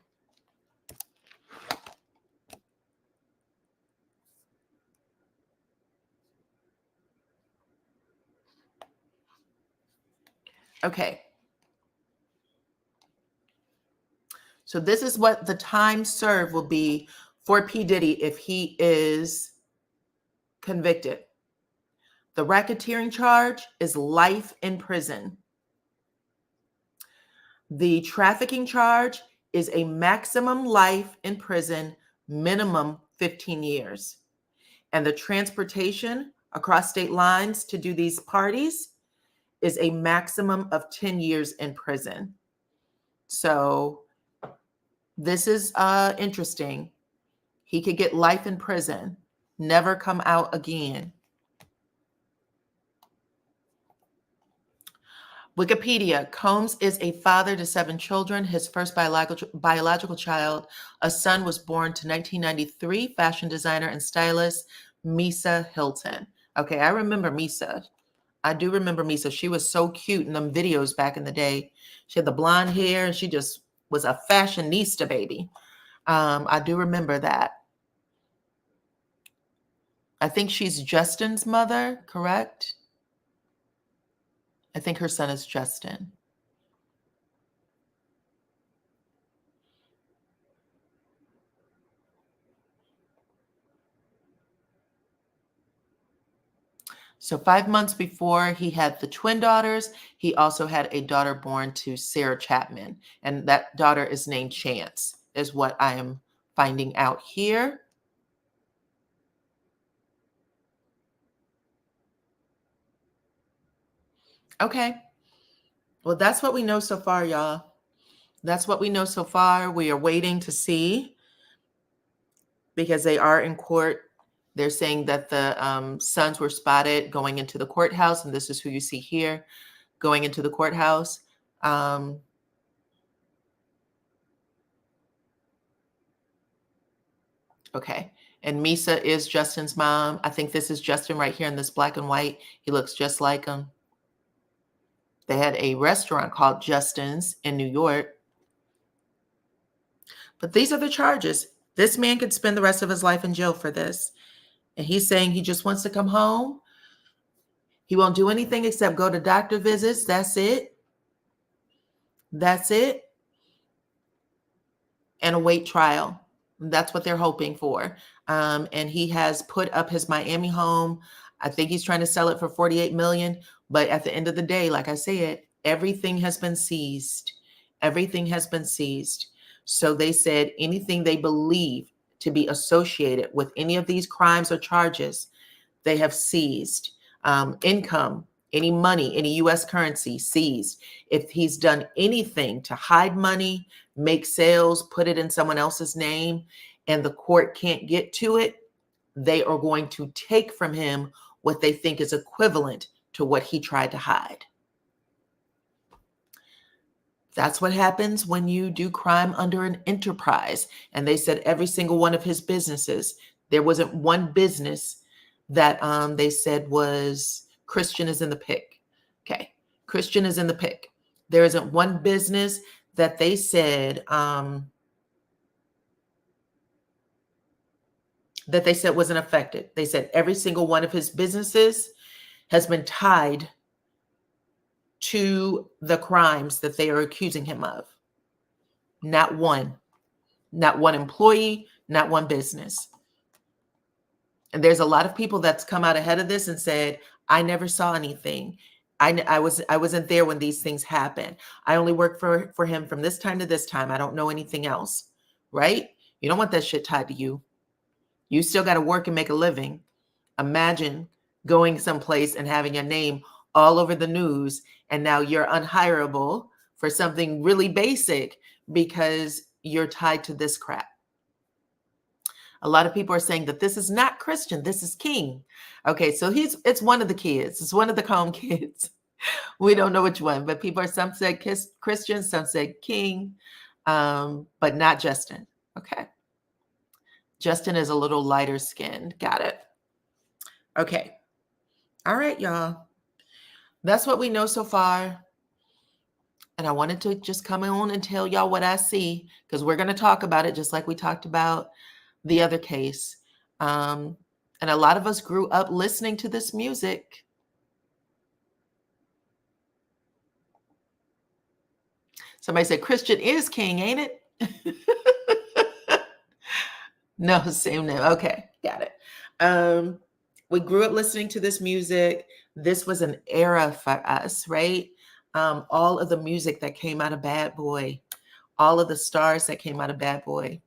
Okay. So this is what the time served will be for P. Diddy if he is convicted. The racketeering charge is life in prison. The trafficking charge is a maximum life in prison, minimum 15 years. And the transportation across state lines to do these parties is a maximum of 10 years in prison. So this is interesting. He could get life in prison, never come out again. Wikipedia, Combs is a father to 7 children. His first biological child, a son, was born to 1993 fashion designer and stylist Misa Hilton. Okay, I remember Misa. I do remember Misa. She was so cute in them videos back in the day. She had the blonde hair and she just was a fashionista baby. I do remember that. I think she's Justin's mother, correct? I think her son is Justin. So 5 months before he had the twin daughters, he also had a daughter born to Sarah Chapman. And that daughter is named Chance, is what I am finding out here. Okay. Well, that's what we know so far, y'all. That's what we know so far. We are waiting to see, because they are in court. They're saying that the sons were spotted going into the courthouse, and this is who you see here going into the courthouse. Okay, and Misa is Justin's mom. I think this is Justin right here in this black and white. He looks just like him. They had a restaurant called Justin's in New York. But these are the charges. This man could spend the rest of his life in jail for this. And he's saying he just wants to come home. He won't do anything except go to doctor visits. That's it. That's it. And await trial. That's what they're hoping for. And he has put up his Miami home. I think he's trying to sell it for $48 million. But at the end of the day, like I said, everything has been seized. Everything has been seized. So they said anything they believe to be associated with any of these crimes or charges, they have seized. Income, any money, any U.S. currency, seized. If he's done anything to hide money, make sales, put it in someone else's name, and the court can't get to it, they are going to take from him what they think is equivalent to what he tried to hide. That's what happens when you do crime under an enterprise. And they said every single one of his businesses, there wasn't one business that they said was Christian is in the pick. Okay, Christian is in the pick. There isn't one business that they said wasn't affected. They said every single one of his businesses has been tied to the crimes that they are accusing him of. Not one employee, not one business. And there's a lot of people that's come out ahead of this and said, I never saw anything. I wasn't there when these things happened. I only worked for him from this time to this time. I don't know anything else, right? You don't want that shit tied to you. You still got to work and make a living. Imagine going someplace and having your name all over the news, and now you're unhireable for something really basic because you're tied to this crap. A lot of people are saying that this is not Christian, this is King. Okay, so it's one of the kids. It's one of the Combs kids. We don't know which one, but some said Christian, some said King, but not Justin. Okay. Justin is a little lighter skinned. Got it. Okay. All right, y'all. That's what we know so far. And I wanted to just come on and tell y'all what I see, because we're going to talk about it just like we talked about the other case. And a lot of us grew up listening to this music. Somebody said Christian is King, ain't it? No, same name. Okay, got it. We grew up listening to this music. This was an era for us, right? All of the music that came out of Bad Boy, all of the stars that came out of Bad Boy.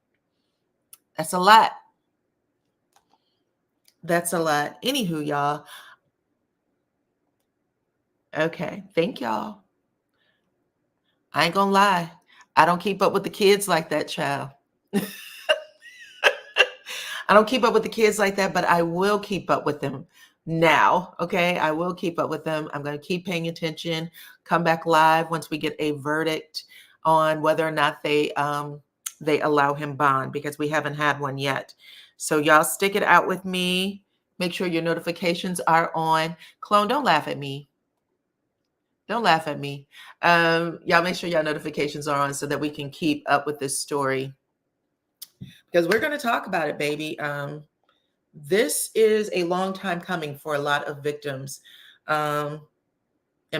That's a lot. That's a lot. Anywho, y'all. Okay, thank y'all. I ain't gonna lie. I don't keep up with the kids like that, child. I don't keep up with the kids like that, but I will keep up with them now. Okay, I will keep up with them. I'm going to keep paying attention. Come back live once we get a verdict on whether or not they allow him bond, because we haven't had one yet. So y'all stick it out with me. Make sure your notifications are on. Clone, don't laugh at me. Don't laugh at me. Y'all make sure y'all notifications are on so that we can keep up with this story, because we're going to talk about it, baby. This is a long time coming for a lot of victims and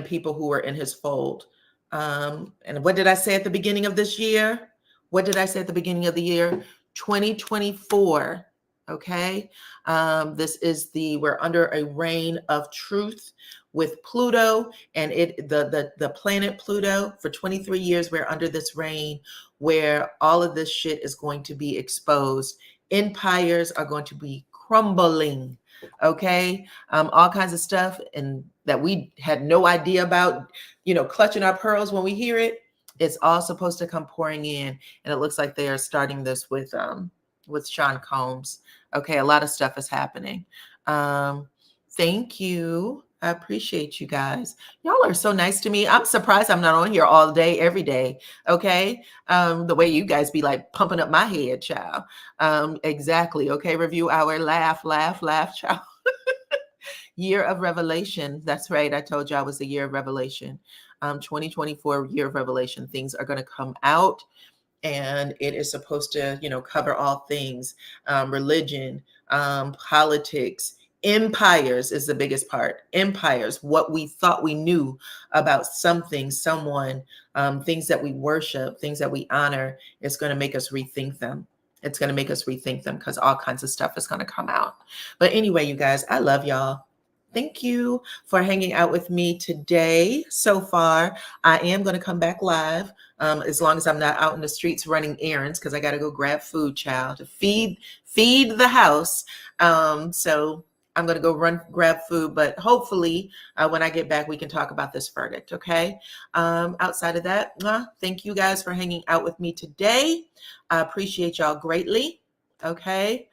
people who are in his fold. And what did I say at the beginning of this year? What did I say at the beginning of the year? 2024. Okay. We're under a reign of truth with Pluto, and the planet Pluto. For 23 years, we're under this reign where all of this shit is going to be exposed. Empires are going to be crumbling. Okay. All kinds of stuff, and that we had no idea about, clutching our pearls when we hear it. It's all supposed to come pouring in. And it looks like they are starting this with Sean Combs. Okay. A lot of stuff is happening. Thank you. I appreciate you guys. Y'all are so nice to me. I'm surprised I'm not on here all day, every day. Okay. The way you guys be like pumping up my head, child. Exactly. Okay. Review hour. Laugh, child. Year of revelation. That's right. I told you I was the year of revelation. 2024 year of revelation. Things are going to come out, and it is supposed to, cover all things. Religion, politics, empires is the biggest part. Empires, what we thought we knew about something, someone, things that we worship, things that we honor, is going to make us rethink them. It's going to make us rethink them, because all kinds of stuff is going to come out. But anyway, you guys, I love y'all. Thank you for hanging out with me today. So far, I am going to come back live as long as I'm not out in the streets running errands, because I got to go grab food, child, to feed the house. So I'm going to go grab food. But hopefully, when I get back, we can talk about this verdict. Okay. Outside of that, thank you guys for hanging out with me today. I appreciate y'all greatly. Okay.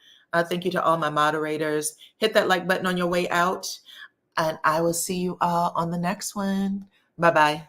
Thank you to all my moderators. Hit that like button on your way out. And I will see you all on the next one. Bye-bye.